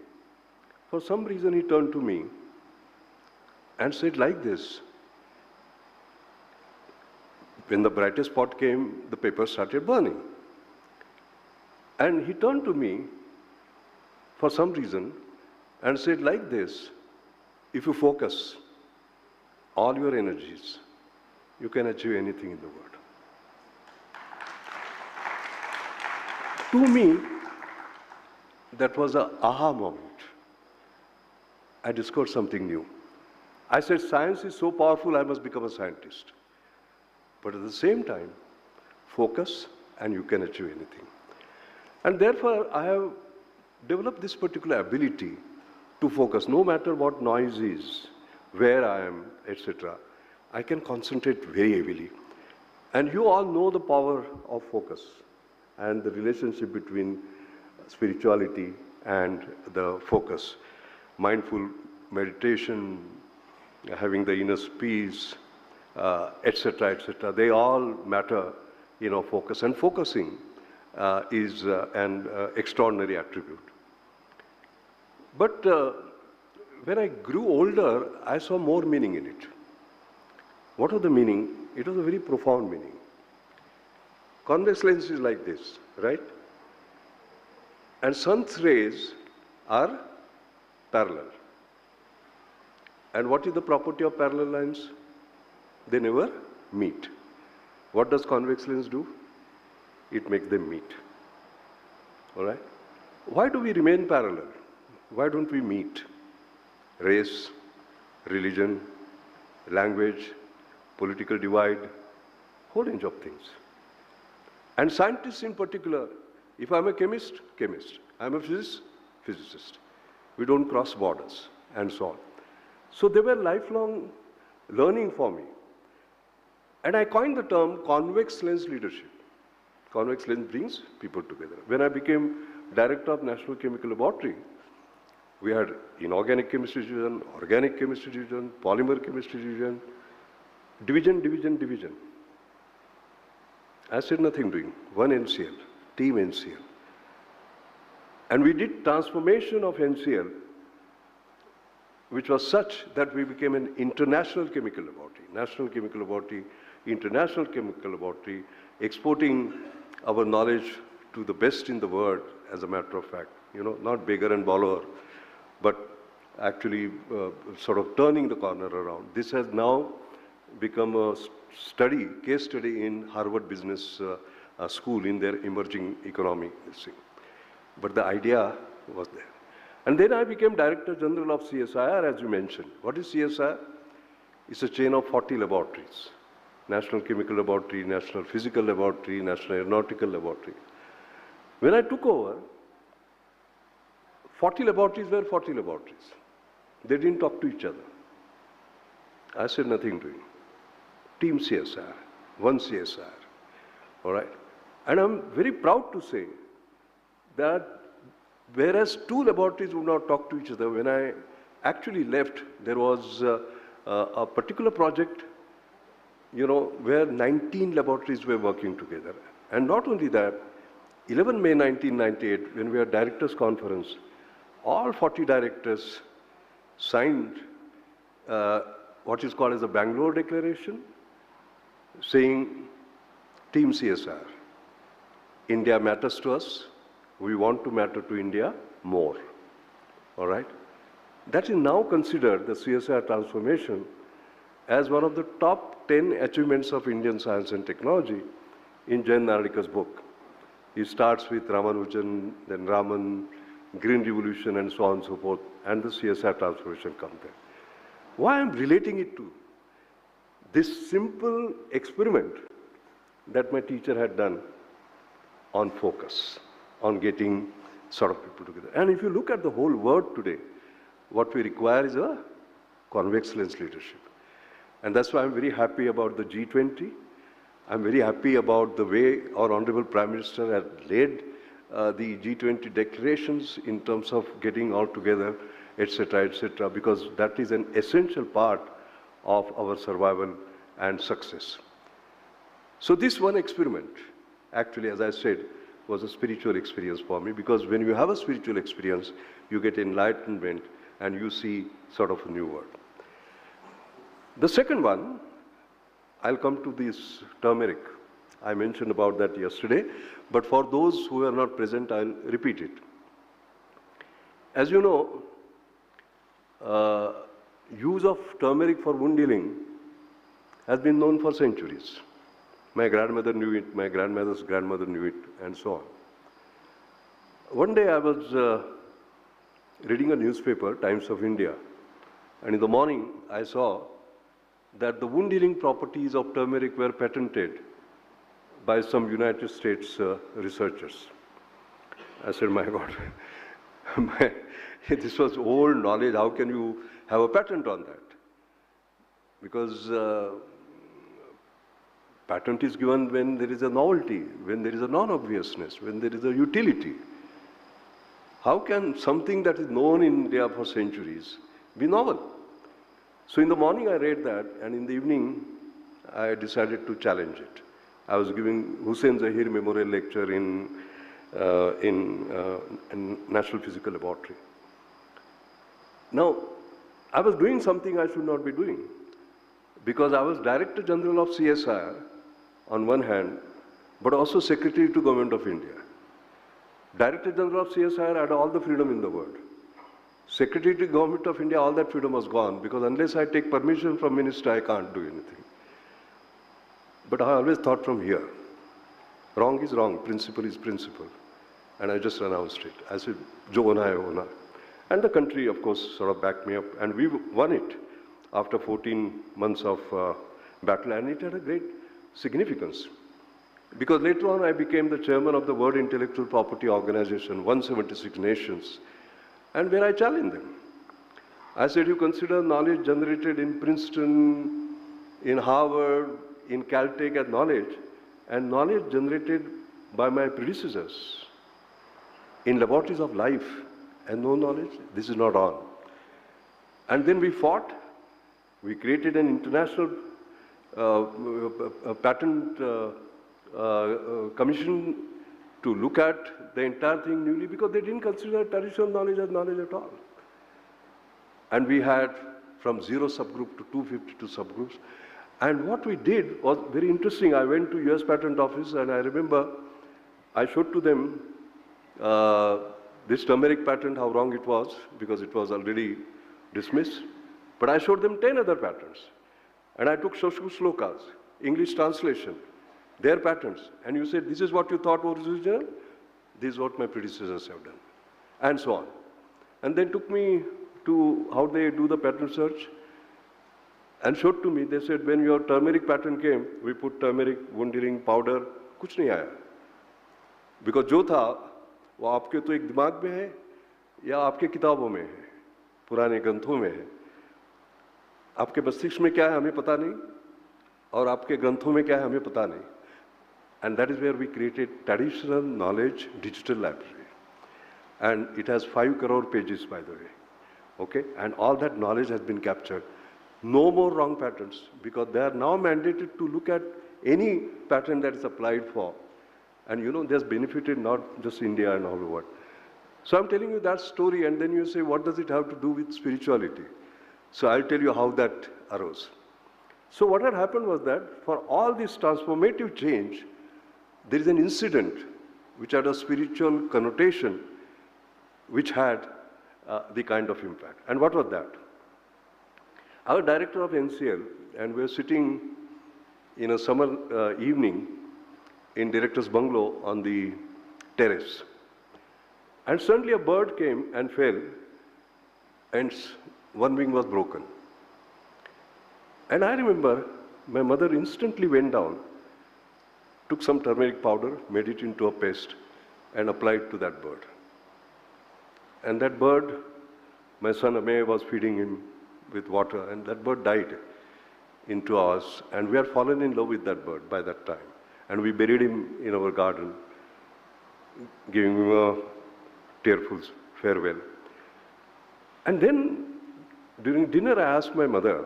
for some reason he turned to me and said like this. When the brightest spot came, the paper started burning. And he turned to me for some reason and said like this, if you focus all your energies, you can achieve anything in the world. To me, that was an aha moment. I discovered something new. I said, science is so powerful, I must become a scientist. But at the same time, focus and you can achieve anything. And therefore, I have developed this particular ability to focus, no matter what noise is, where I am, etc. I can concentrate very heavily. And you all know the power of focus and the relationship between spirituality and the focus. Mindful meditation, having the inner peace, etc., etc. They all matter, focus. And focusing is an extraordinary attribute. But when I grew older, I saw more meaning in it. What was the meaning? It was a very profound meaning. Convex lens is like this, right? And sun's rays are parallel. And what is the property of parallel lines? They never meet. What does convex lens do? It makes them meet. All right? Why do we remain parallel? Why don't we meet? Race, religion, language, political divide, whole range of things. And scientists in particular, if I'm a chemist, chemist. I'm a physicist, physicist. We don't cross borders and so on. So they were lifelong learning for me. And I coined the term convex lens leadership. Convex lens brings people together. When I became director of National Chemical Laboratory, we had inorganic chemistry division, organic chemistry division, polymer chemistry division, division. I said nothing doing, one NCL, team NCL. And we did transformation of NCL, which was such that we became an international chemical laboratory, national chemical laboratory, international chemical laboratory, exporting our knowledge to the best in the world, as a matter of fact, not beggar and borrower, but actually sort of turning the corner around. This has now become a case study in Harvard Business School in their emerging economy thing. But the idea was there. And then I became Director General of CSIR, as you mentioned. What is CSIR? It's a chain of 40 laboratories. National Chemical Laboratory, National Physical Laboratory, National Aeronautical Laboratory. When I took over, 40 laboratories were 40 laboratories. They didn't talk to each other. I said nothing doing. Team CSIR, one CSIR, all right? And I'm very proud to say that whereas two laboratories would not talk to each other, when I actually left, there was a particular project, where 19 laboratories were working together. And not only that, 11 May 1998, when we had directors' conference, all 40 directors signed what is called as the Bangalore Declaration, saying, Team CSR, India matters to us, we want to matter to India more, all right? That is now considered, the CSR transformation, as one of the top 10 achievements of Indian science and technology in Gyan Sarovar's book. He starts with Ramanujan, then Raman, Green Revolution, and so on and so forth, and the CSR transformation comes there. Why I'm relating it to? this simple experiment that my teacher had done on focus, on getting sort of people together. And if you look at the whole world today, what we require is a convex lens leadership. And that's why I'm very happy about the G20. I'm very happy about the way our Honorable Prime Minister had led the G20 declarations in terms of getting all together, etc., because that is an essential part of our survival and success. So this one experiment, actually, as I said, was a spiritual experience for me, because when you have a spiritual experience, you get enlightenment and you see sort of a new world. The second one, I'll come to this turmeric. I mentioned about that yesterday, but for those who are not present, I'll repeat it. As you know, use of turmeric for wound healing has been known for centuries. My grandmother knew it, my grandmother's grandmother knew it, and so on. One day I was reading a newspaper, Times of India, and in the morning I saw that the wound healing properties of turmeric were patented by some United States researchers. I said, my God, this was old knowledge, how can you have a patent on that? Because patent is given when there is a novelty, when there is a non-obviousness, when there is a utility. How can something that is known in India for centuries be novel? So in the morning I read that, and in the evening I decided to challenge it. I was giving Hussain Zahir Memorial Lecture in National Physical Laboratory. Now, I was doing something I should not be doing, because I was Director General of CSIR on one hand, but also Secretary to Government of India. Director General of CSIR had all the freedom in the world. Secretary to Government of India, all that freedom was gone, because unless I take permission from Minister, I can't do anything. But I always thought from here, wrong is wrong, principle is principle. And I just announced it. I said, jo hona hai hona. And the country, of course, sort of backed me up. And we won it after 14 months of battle. And it had a great significance. Because later on, I became the chairman of the World Intellectual Property Organization, 176 nations, and where I challenged them. I said, you consider knowledge generated in Princeton, in Harvard, in Caltech as knowledge, and knowledge generated by my predecessors in laboratories of life and no knowledge, this is not on. And then we fought. We created an international patent commission to look at the entire thing newly, because they didn't consider traditional knowledge as knowledge at all. And we had from 0 subgroup to 252 subgroups. And what we did was very interesting. I went to US Patent Office, and I remember I showed to them this turmeric patent, how wrong it was, because it was already dismissed. But I showed them 10 other patents. And I took Shashku Slokas, English translation, their patents. And you said, this is what you thought was original, this is what my predecessors have done, and so on. And they took me to how they do the patent search and showed to me, they said, when your turmeric patent came, we put turmeric wound healing powder, kuch nahi aaya. Because jo tha, वो आपके तो एक दिमाग में है या आपके किताबों में है, पुराने ग्रंथों में है. आपके मस्तिष्क में क्या है हमें पता नहीं, और आपके ग्रंथों में क्या है हमें पता नहीं. And that is where we created traditional knowledge digital library. And it has 5 crore pages, by the way. Okay? And all that knowledge has been captured. No more wrong patents, because they are now mandated to look at any patent that is applied for. And you know, there's benefited not just India and all the world. So I'm telling you that story, and then you say, what does it have to do with spirituality? So I'll tell you how that arose. So what had happened was that for all this transformative change, there is an incident which had a spiritual connotation, which had the kind of impact. And what was that? Our director of NCL, and we were sitting in a summer evening in director's bungalow on the terrace. And suddenly a bird came and fell, and one wing was broken. And I remember my mother instantly went down, took some turmeric powder, made it into a paste, and applied to that bird. And that bird, my son Amey was feeding him with water, and that bird died in 2 hours. And we had fallen in love with that bird by that time. And we buried him in our garden, giving him a tearful farewell. And then, during dinner, I asked my mother,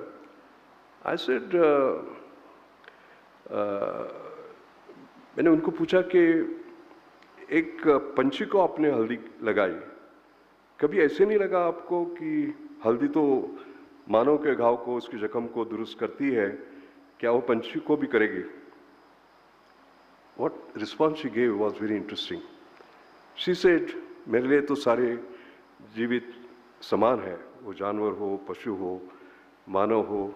I said, मैंने उनको पूछा कि एक पंछी को आपने हल्दी लगाई, कभी ऐसे नहीं लगा आपको कि हल्दी तो मानव के घाव को, उसकी जख्म को दुरुस्त करती है, क्या वो पंछी को भी करेगी? What response she gave was very interesting. She said, मेरे लिए तो सारे जीवित समान है, वो जानवर हो, पशु हो, मानव हो,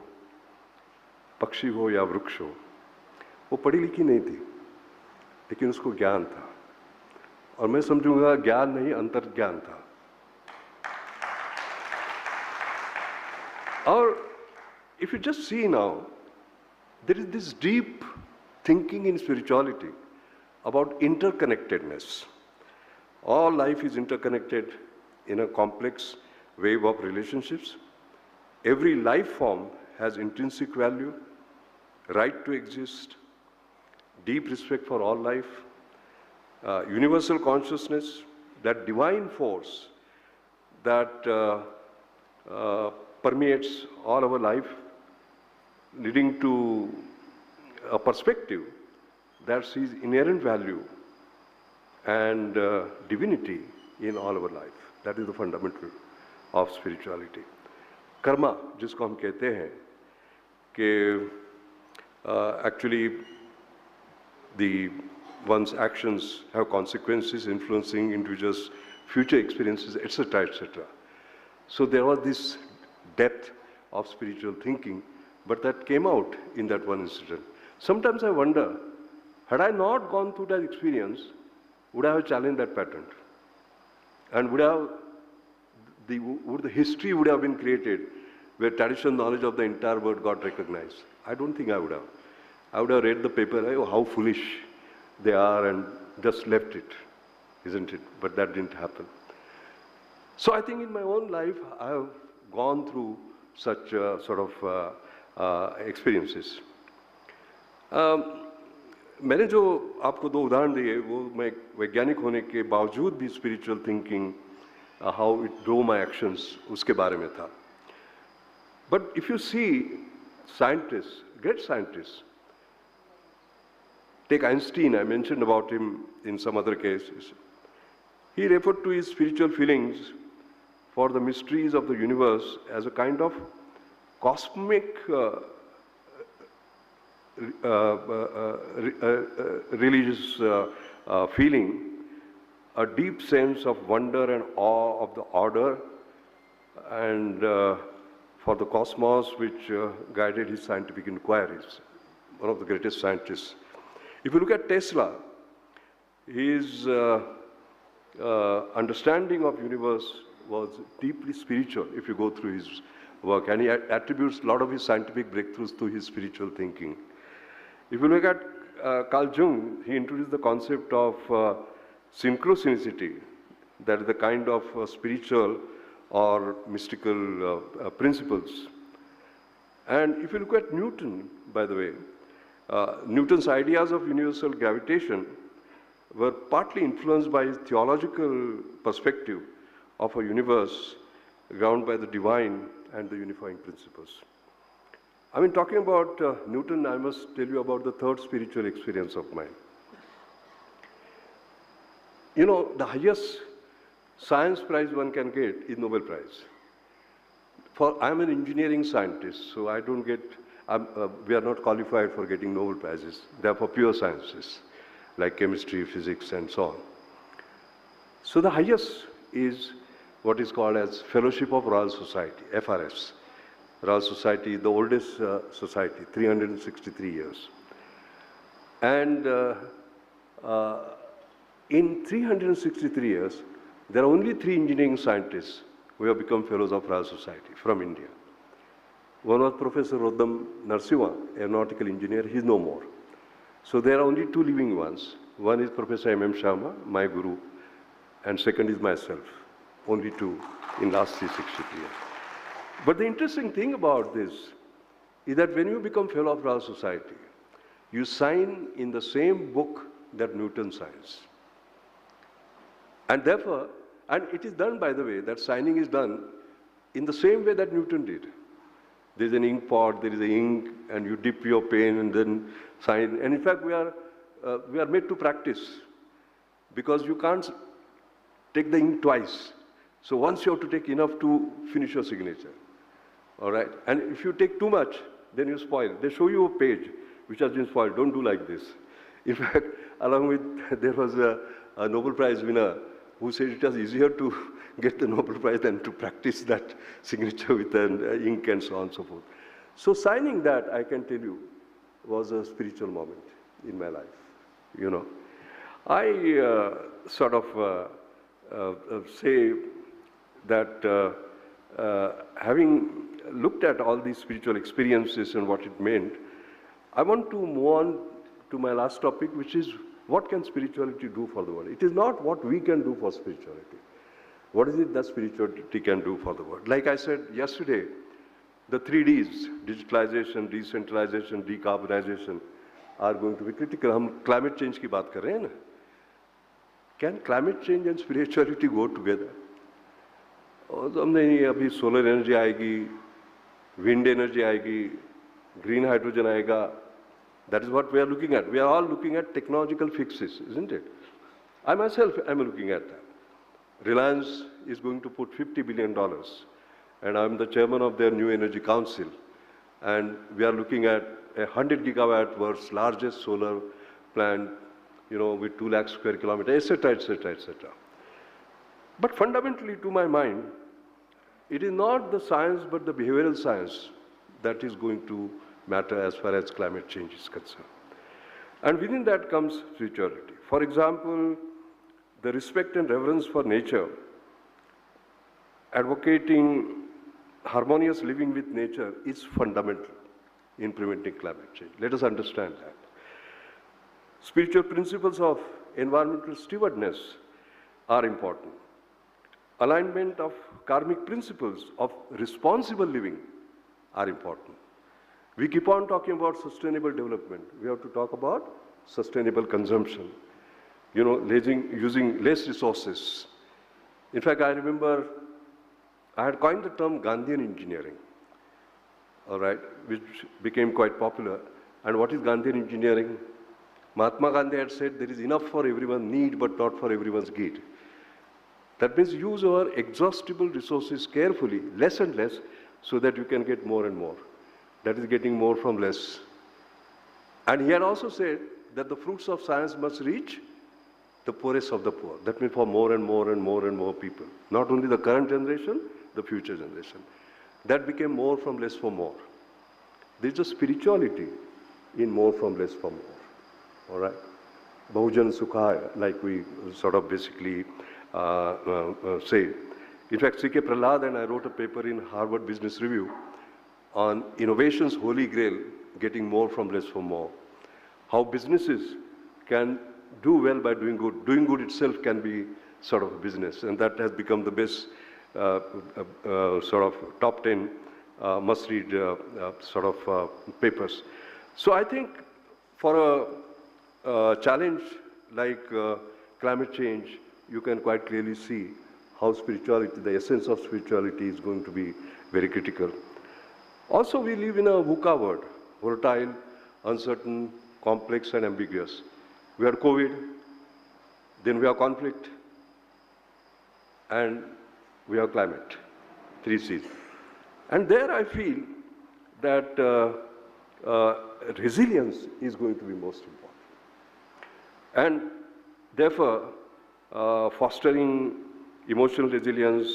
पक्षी हो या वृक्ष हो। वो पढ़ी लिखी नहीं थी, लेकिन उसको ज्ञान था, और मैं समझूंगा ज्ञान नहीं, अंतर्ज्ञान था। और if you just see now, there is this deep thinking in spirituality about interconnectedness. All life is interconnected in a complex wave of relationships. Every life form has intrinsic value, right to exist, deep respect for all life, universal consciousness, that divine force that permeates all our life, leading to a perspective that sees inherent value and divinity in all our life. That is the fundamental of spirituality. Karma, जिसको हम कहते हैं कि actually one's actions have consequences influencing individuals' future experiences, etc., etc. So there was this depth of spiritual thinking, but that came out in that one incident. Sometimes I wonder, had I not gone through that experience, would I have challenged that pattern? And would the history would have been created where traditional knowledge of the entire world got recognized? I don't think I would have. I would have read the paper, oh, how foolish they are, and just left it, isn't it? But that didn't happen. So I think in my own life, I have gone through such sort of experiences. मैंने जो आपको दो उदाहरण दिए वो मैं वैज्ञानिक होने के बावजूद भी spiritual thinking how it drew my actions उसके बारे में था. But if you see scientist, great scientist, take Einstein, I mentioned about him in some other cases. He referred to his spiritual feelings for the mysteries of the universe as a kind of cosmic religious feeling, a deep sense of wonder and awe of the order and for the cosmos which guided his scientific inquiries. One of the greatest scientists. If you look at Tesla, his understanding of universe was deeply spiritual if you go through his work, and he attributes a lot of his scientific breakthroughs to his spiritual thinking. If you look at Carl Jung, he introduced the concept of synchronicity, that is the kind of spiritual or mystical principles. And if you look at Newton, by the way, Newton's ideas of universal gravitation were partly influenced by his theological perspective of a universe grounded by the divine and the unifying principles. I mean, talking about Newton, I must tell you about the third spiritual experience of mine. You know, the highest science prize one can get is Nobel Prize. I'm an engineering scientist, so I don't get, we are not qualified for getting Nobel Prizes. They are for pure sciences, like chemistry, physics, and so on. So the highest is what is called as Fellowship of Royal Society, FRS. Royal Society, the oldest society, 363 years. And in 363 years, there are only 3 engineering scientists who have become Fellows of Royal Society from India. One was Professor Rodam Narasimha, aeronautical engineer. He's no more. So there are only two living ones. One is Professor M.M. Sharma, my guru, and second is myself. Only two in last 360 years. But the interesting thing about this is that when you become fellow of Royal Society, you sign in the same book that Newton signs. And therefore, and it is done, by the way, that signing is done in the same way that Newton did. There's an ink pot, there is an ink, and you dip your pen and then sign. And in fact, we are made to practice because you can't take the ink twice. So once you have to take enough to finish your signature. All right? And if you take too much, then you spoil. They show you a page which has been spoiled. Don't do like this. In fact, along with, there was a Nobel Prize winner who said it was easier to get the Nobel Prize than to practice that signature with an ink and so on and so forth. So signing that, I can tell you, was a spiritual moment in my life. You know, I sort of say that having looked at all these spiritual experiences and what it meant, I want to move on to my last topic, which is what can spirituality do for the world? It is not what we can do for spirituality. What is it that spirituality can do for the world? Like I said yesterday, the 3 Ds, digitalization, decentralization, decarbonization, are going to be critical. हम climate change की बात कर रहे हैं ना? Can climate change and spirituality go together? और तो हमने अभी solar energy आएगी, wind energy आएगी, green hydrogen आएगा. That is what we are looking at. We are all looking at technological fixes, isn't it? I myself am looking at that. Reliance is going to put $50 billion, and I'm the chairman of their New Energy Council. And we are looking at 100 gigawatt world's largest solar plant, you know, with 2 lakh square kilometers, etc., etc., etc. But fundamentally, to my mind, it is not the science, but the behavioral science that is going to matter as far as climate change is concerned. And within that comes spirituality. For example, the respect and reverence for nature, advocating harmonious living with nature is fundamental in preventing climate change. Let us understand that. Spiritual principles of environmental stewardness are important. Alignment of karmic principles of responsible living are important. We keep on talking about sustainable development. We have to talk about sustainable consumption. You know, using less resources. In fact, I remember I had coined the term Gandhian engineering, all right, which became quite popular. And what is Gandhian engineering? Mahatma Gandhi had said there is enough for everyone's need, but not for everyone's greed. That means use our exhaustible resources carefully, less and less, so that you can get more and more. That is getting more from less. And he had also said that the fruits of science must reach the poorest of the poor. That means for more and more and more and more people. Not only the current generation, the future generation. That became more from less for more. There is a spirituality in more from less for more. All right? Bahujan Sukhaya, like we sort of basically say. In fact, C.K. Prahlad and I wrote a paper in Harvard Business Review on innovation's holy grail, getting more from less for more. How businesses can do well by doing good. Doing good itself can be sort of a business, and that has become the best sort of top 10 must-read sort of papers. So I think for a challenge like climate change, you can quite clearly see how spirituality, the essence of spirituality is going to be very critical. Also, we live in a VUCA world, volatile, uncertain, complex, and ambiguous. We have COVID, then we have conflict, and we have climate, 3 Cs. And there I feel that resilience is going to be most important. And therefore, fostering emotional resilience,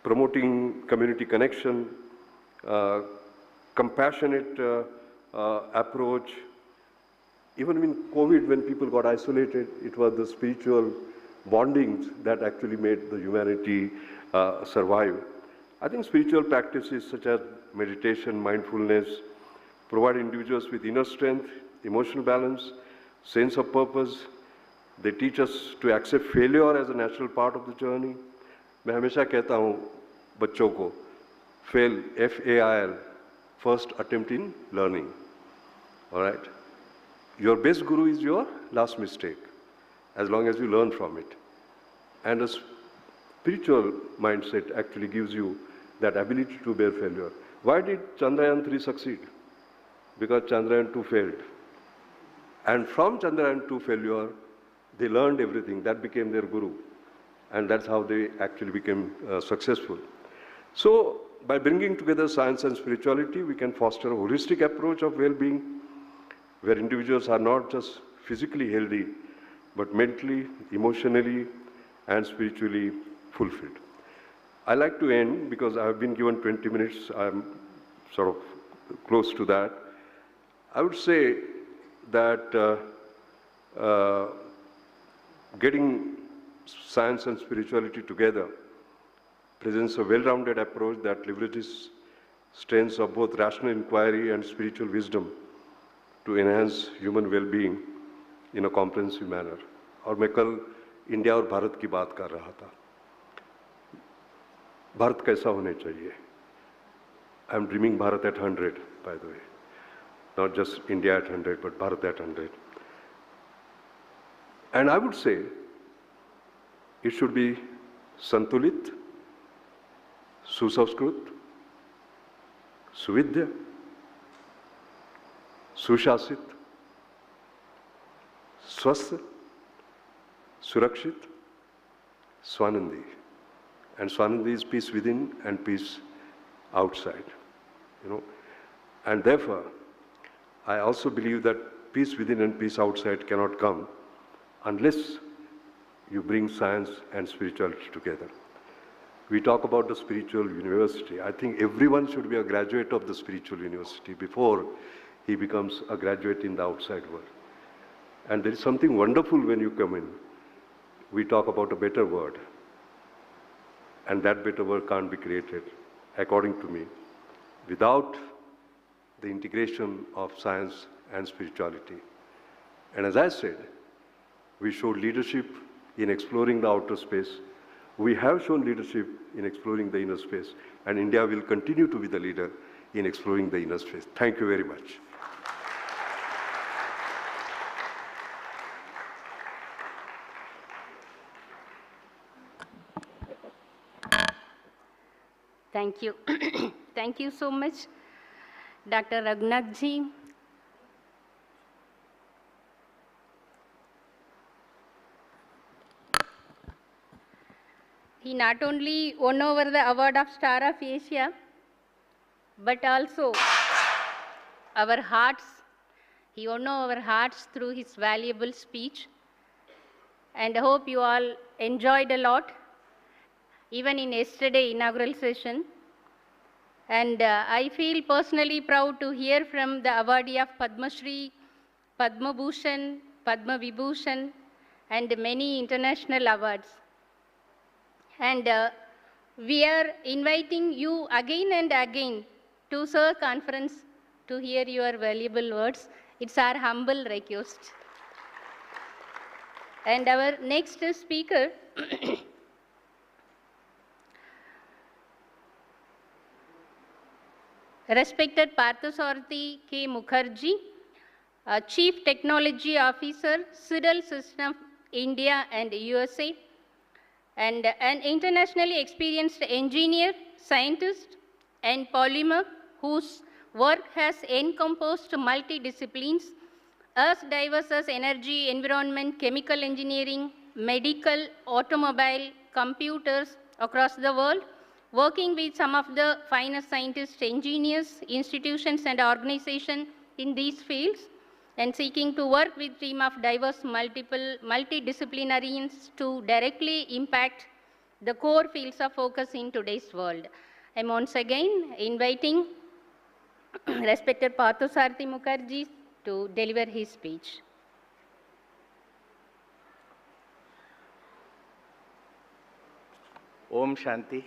promoting community connection, compassionate approach. Even in COVID, when people got isolated, it was the spiritual bondings that actually made the humanity survive. I think spiritual practices such as meditation, mindfulness, provide individuals with inner strength, emotional balance, sense of purpose. They teach us to accept failure as a natural part of the journey. मैं हमेशा कहता हूँ बच्चों को, fail, F-A-I-L, first attempt in learning. All right? Your best guru is your last mistake, as long as you learn from it. And a spiritual mindset actually gives you that ability to bear failure. Why did Chandrayaan-3 succeed? Because Chandrayaan-2 failed. And from Chandrayaan-2 failure, they learned everything. That became their guru. And that's how they actually became successful. So, by bringing together science and spirituality, we can foster a holistic approach of well-being, where individuals are not just physically healthy, but mentally, emotionally, and spiritually fulfilled. I like to end, because I have been given 20 minutes, I'm sort of close to that. I would say that getting science and spirituality together presents a well-rounded approach that leverages strengths of both rational inquiry and spiritual wisdom to enhance human well-being in a comprehensive manner. और मैं कल India और भारत की बात कर रहा था. भारत कैसा होने चाहिए? I am dreaming Bharat at 100, by the way. Not just India at 100, but Bharat at 100. And I would say it should be Santulit, Susanskrit, Suvidya, Sushasit, Swasth, Surakshit, Swanandi. And Swanandi is peace within and peace outside. You know? And therefore, I also believe that peace within and peace outside cannot come unless you bring science and spirituality together. We talk about the spiritual university. I think everyone should be a graduate of the spiritual university before he becomes a graduate in the outside world. And there is something wonderful when you come in. We talk about a better world. And that better world can't be created, according to me, without the integration of science and spirituality. And as I said, we showed leadership in exploring the outer space. We have shown leadership in exploring the inner space, and India will continue to be the leader in exploring the inner space. Thank you very much. Thank you. Thank you so much, Dr. Raghunathji. He not only won over the award of Star of Asia, but also our hearts. He won our hearts through his valuable speech. And I hope you all enjoyed a lot, even in yesterday's inaugural session. And I feel personally proud to hear from the awardee of Padma Shri, Padma Bhushan, Padma Vibhushan, and many international awards. And we are inviting you again and again to Sir Conference to hear your valuable words. It's our humble request. And our next speaker respected Parthasarathi K. Mukherjee, Chief Technology Officer, Cyril System India and USA, and an internationally experienced engineer, scientist, and polymer whose work has encompassed multidisciplines as diverse as energy, environment, chemical engineering, medical, automobile, computers across the world, working with some of the finest scientists, engineers, institutions, and organizations in these fields, and seeking to work with a team of diverse multidisciplinarians to directly impact the core fields of focus in today's world. I'm once again inviting respected Parthasarathi Mukherjee to deliver his speech. Om Shanti.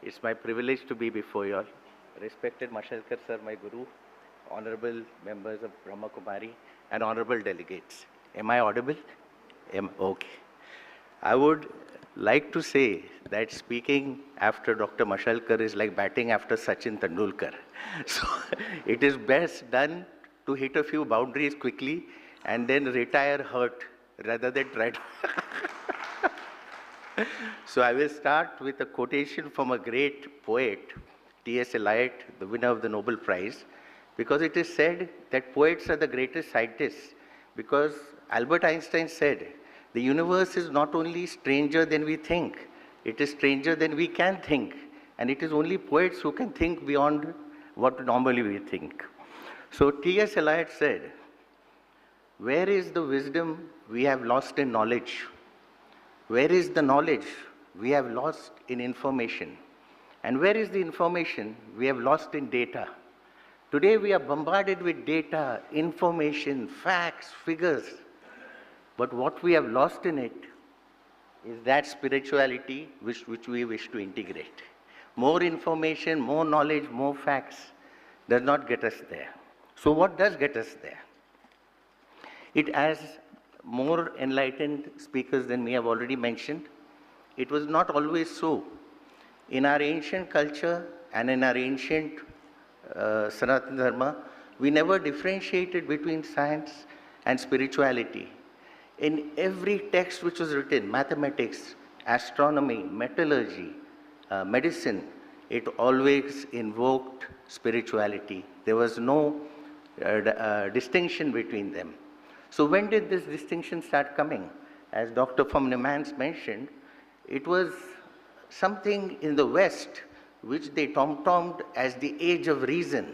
It's my privilege to be before you all. Respected Mashalkar sir, my guru, honorable members of Brahma Kumari, and honorable delegates. Am I audible? Okay. I would like to say that speaking after Dr. Mashalkar is like batting after Sachin Tendulkar. So it is best done to hit a few boundaries quickly and then retire hurt rather than try to. So I will start with a quotation from a great poet, T.S. Eliot, the winner of the Nobel Prize, because it is said that poets are the greatest scientists, because Albert Einstein said, the universe is not only stranger than we think, it is stranger than we can think, and it is only poets who can think beyond what normally we think. So T.S. Eliot said, where is the wisdom we have lost in knowledge? Where is the knowledge we have lost in information? And where is the information we have lost in data? Today we are bombarded with data, information, facts, figures. But what we have lost in it is that spirituality which we wish to integrate. More information, more knowledge, more facts does not get us there. So what does get us there? It has more enlightened speakers than me have already mentioned. It was not always so. In our ancient culture and in our ancient Sanatana Dharma, we never differentiated between science and spirituality. In every text which was written, mathematics, astronomy, metallurgy, medicine, it always invoked spirituality. There was no distinction between them. So when did this distinction start coming? As Dr. from Nemans mentioned, it was something in the West which they tom-tommed as the age of reason,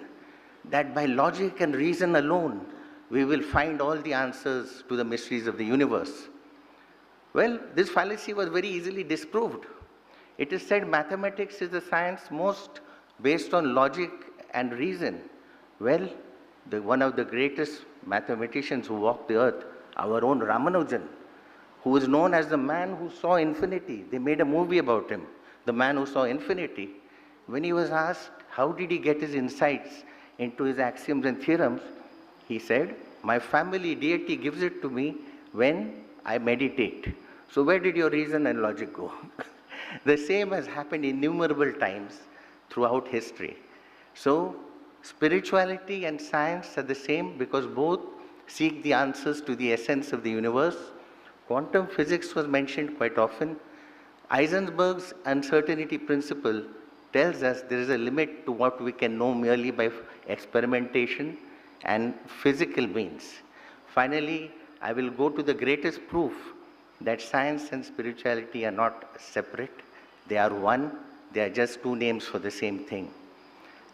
that by logic and reason alone, we will find all the answers to the mysteries of the universe. Well, this fallacy was very easily disproved. It is said mathematics is the science most based on logic and reason. Well, one of the greatest mathematicians who walked the earth, our own Ramanujan, who is known as the man who saw infinity. They made a movie about him, the man who saw infinity. When he was asked, how did he get his insights into his axioms and theorems, he said, my family deity gives it to me when I meditate. So where did your reason and logic go? The same has happened innumerable times throughout history. So spirituality and science are the same because both seek the answers to the essence of the universe. Quantum physics was mentioned quite often. Heisenberg's uncertainty principle tells us there is a limit to what we can know merely by experimentation and physical means. Finally, I will go to the greatest proof that science and spirituality are not separate. They are one. They are just two names for the same thing.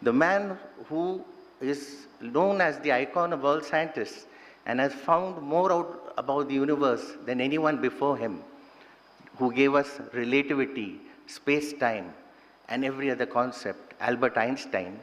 The man who is known as the icon of all scientists and has found more out about the universe than anyone before him, who gave us relativity, space-time, and every other concept, Albert Einstein,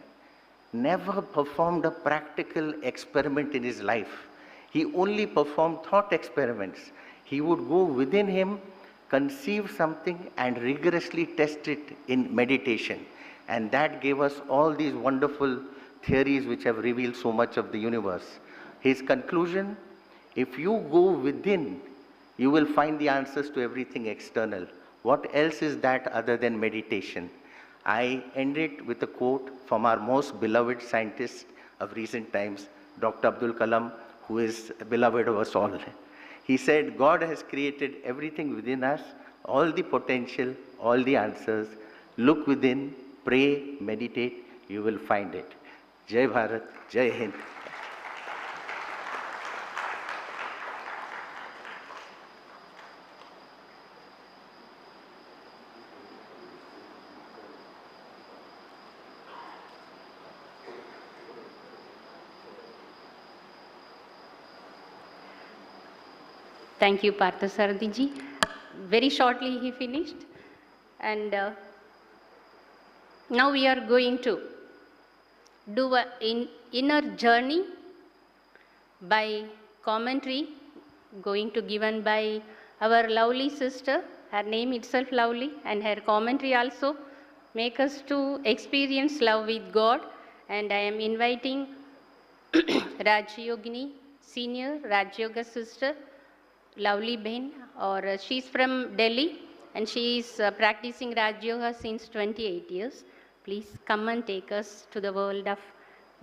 never performed a practical experiment in his life. He only performed thought experiments. He would go within him, conceive something, and rigorously test it in meditation. And that gave us all these wonderful theories which have revealed so much of the universe. His conclusion, if you go within, you will find the answers to everything external. What else is that other than meditation? I end it with a quote from our most beloved scientist of recent times, Dr. Abdul Kalam, who is beloved of us all. He said, God has created everything within us, all the potential, all the answers. Look within, pray, meditate, you will find it. Jai Bharat, Jai Hind. Thank you, Parthasarathi ji. Very shortly he finished. And now we are going to do an inner journey by commentary going to given by our lovely sister. Her name itself lovely and her commentary also make us to experience love with God. And I am inviting Rajyogini, senior Rajyoga sister, Lovely Ben, or she's from Delhi and she is practicing Rajyoga since 28 years. Please come and take us to the world of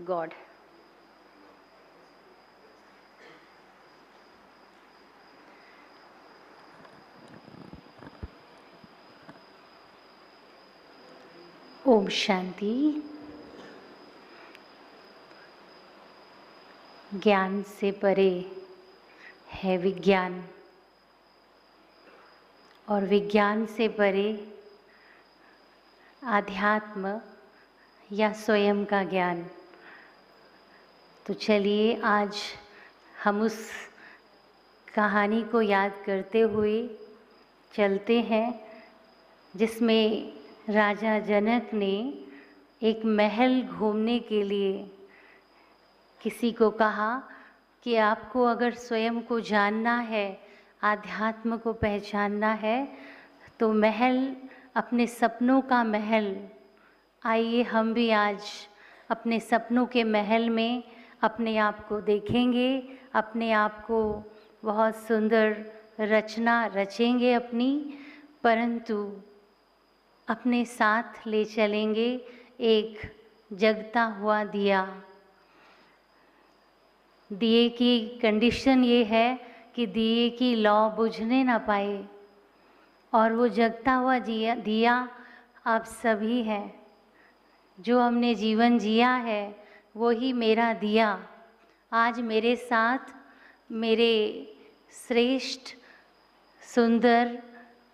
God. Om Shanti. ज्ञान से परे है विज्ञान और विज्ञान से परे आध्यात्म या स्वयं का ज्ञान। तो चलिए आज हम उस कहानी को याद करते हुए चलते हैं जिसमें राजा जनक ने एक महल घूमने के लिए किसी को कहा कि आपको अगर स्वयं को जानना है, आध्यात्म को पहचानना है, तो महल, अपने सपनों का महल, आइए हम भी आज अपने सपनों के महल में अपने आप को देखेंगे, अपने आप को बहुत सुंदर रचना रचेंगे अपनी, परंतु अपने साथ ले चलेंगे एक जगता हुआ दिया। दिए की कंडीशन ये है कि दिए की लौ बुझने ना पाए, और वो जगता हुआ दिया आप सभी हैं। जो हमने जीवन जिया है वो ही मेरा दिया आज मेरे साथ, मेरे श्रेष्ठ सुंदर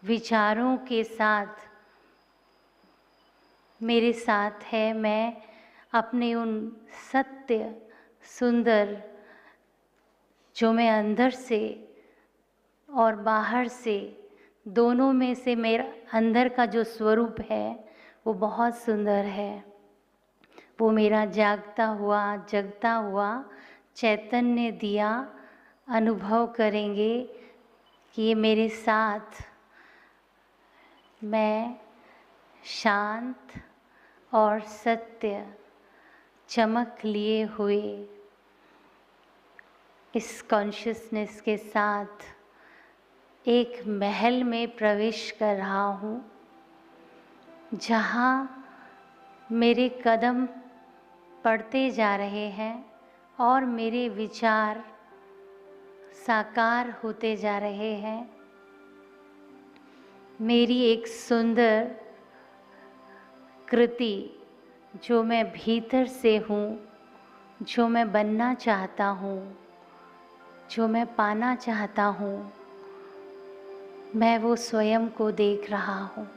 विचारों के साथ मेरे साथ है। मैं अपने उन सत्य सुंदर, जो मैं अंदर से और बाहर से दोनों में से मेरा अंदर का जो स्वरूप है वो बहुत सुंदर है। वो मेरा जागता हुआ, जगता हुआ चैतन्य दिया अनुभव करेंगे कि ये मेरे साथ, मैं शांत और सत्य चमक लिए हुए इस कॉन्शियसनेस के साथ एक महल में प्रवेश कर रहा हूँ, जहाँ मेरे कदम पड़ते जा रहे हैं और मेरे विचार साकार होते जा रहे हैं। मेरी एक सुंदर कृति जो मैं भीतर से हूँ, जो मैं बनना चाहता हूँ, जो मैं पाना चाहता हूँ, मैं वो स्वयं को देख रहा हूँ।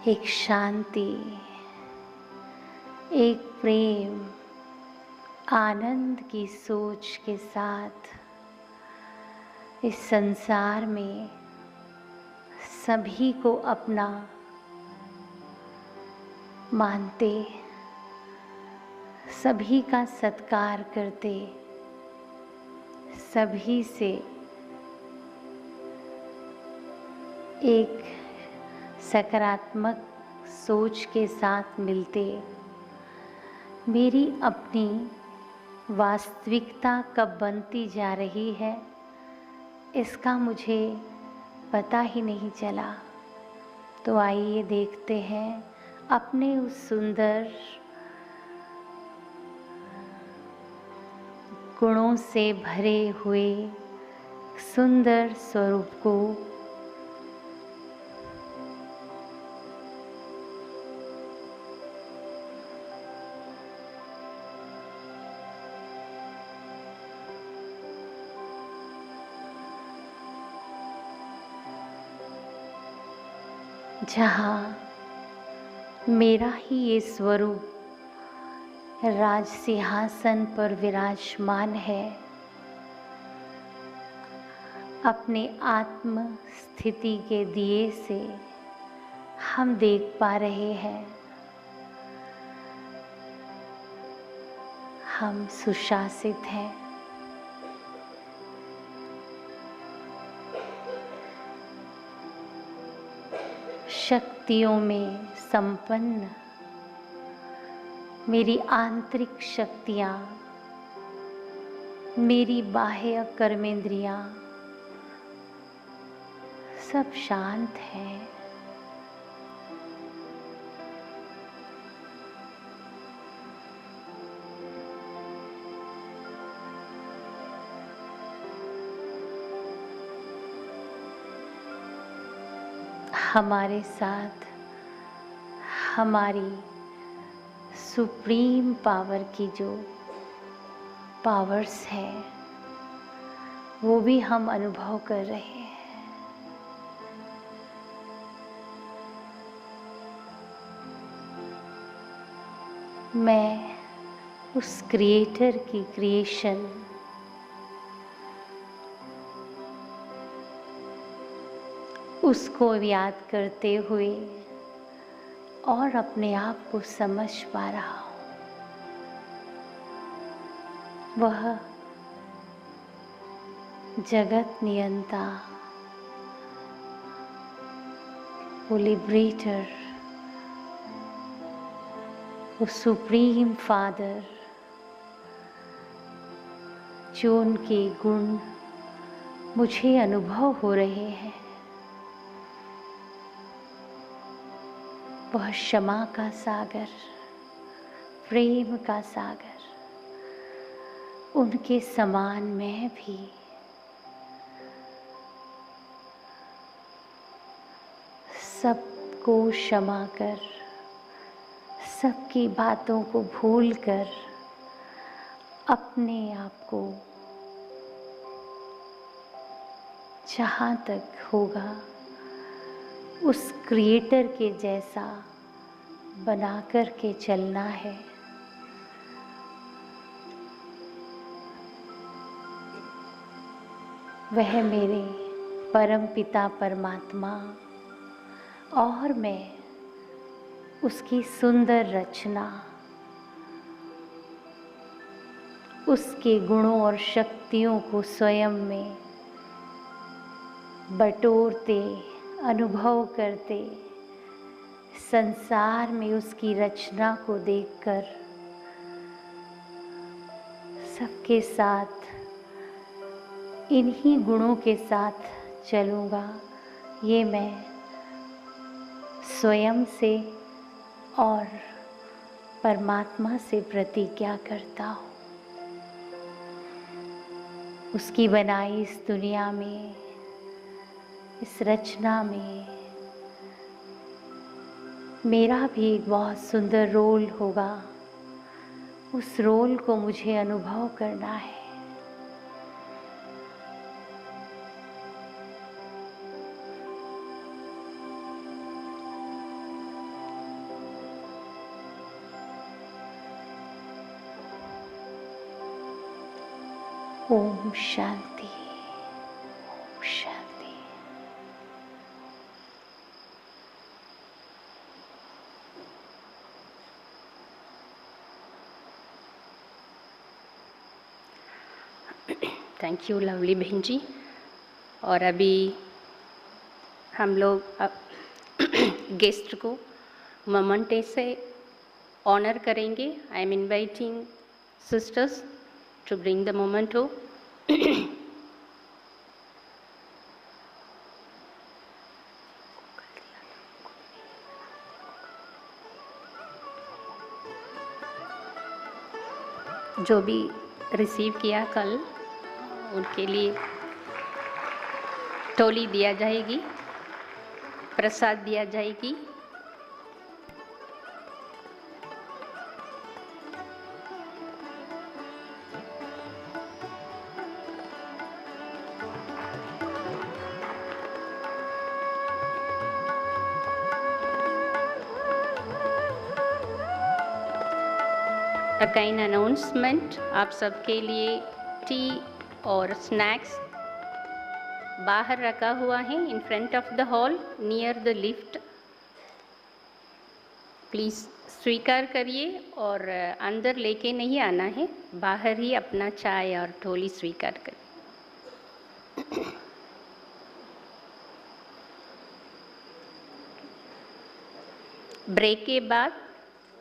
एक शांति, एक प्रेम, आनंद की सोच के साथ इस संसार में सभी को अपना मानते, सभी का सत्कार करते, सभी से एक सकारात्मक सोच के साथ मिलते, मेरी अपनी वास्तविकता कब बनती जा रही है इसका मुझे पता ही नहीं चला। तो आइए देखते हैं अपने उस सुंदर गुणों से भरे हुए सुंदर स्वरूप को। जहाँ मेरा ही ये स्वरूप राज सिंहासन पर विराजमान है, अपने आत्म स्थिति के दिए से हम देख पा रहे हैं, हम सुशासित हैं, शक्तियों में संपन्न मेरी आंतरिक शक्तियाँ, मेरी बाह्य कर्मेंद्रियाँ सब शांत हैं। हमारे साथ हमारी सुप्रीम पावर की जो पावर्स है वो भी हम अनुभव कर रहे हैं। मैं उस क्रिएटर की क्रिएशन उसको याद करते हुए और अपने आप को समझ पा रहा हूँ। वह जगत नियंता, वो लिबरेटर, वो सुप्रीम फादर, जो उनके गुण मुझे अनुभव हो रहे हैं। वह क्षमा का सागर, प्रेम का सागर, उनके समान मैं भी सबको क्षमा कर, सबकी बातों को भूल कर अपने आप को जहाँ तक होगा उस क्रिएटर के जैसा बना कर के चलना है। वह मेरे परम पिता परमात्मा और मैं उसकी सुंदर रचना, उसके गुणों और शक्तियों को स्वयं में बटोरते, अनुभव करते, संसार में उसकी रचना को देखकर सबके साथ इन्हीं गुणों के साथ चलूँगा, ये मैं स्वयं से और परमात्मा से प्रतिज्ञा करता हूँ। उसकी बनाई इस दुनिया में, इस रचना में मेरा भी एक बहुत सुंदर रोल होगा। उस रोल को मुझे अनुभव करना है। Om Shanti, Om Shanti. Thank you lovely बहन जी। और अभी हम लोग गेस्ट को मोमेंटे से ऑनर करेंगे। I am inviting sisters to bring the memento. जो भी रिसीव किया कल, उनके लिए टोली दिया जाएगी, प्रसाद दिया जाएगी। A kind announcement, आप सबके लिए टी और स्नैक्स बाहर रखा हुआ है in front of the hall near the lift. Please स्वीकार करिए और अंदर लेके नहीं आना है, बाहर ही अपना चाय और टोली स्वीकार करिए। ब्रेक के बाद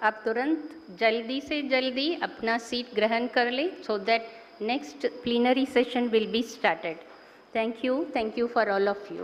आप तुरंत जल्दी से जल्दी अपना सीट ग्रहण कर ले, so that next plenary session will be started. Thank you for all of you.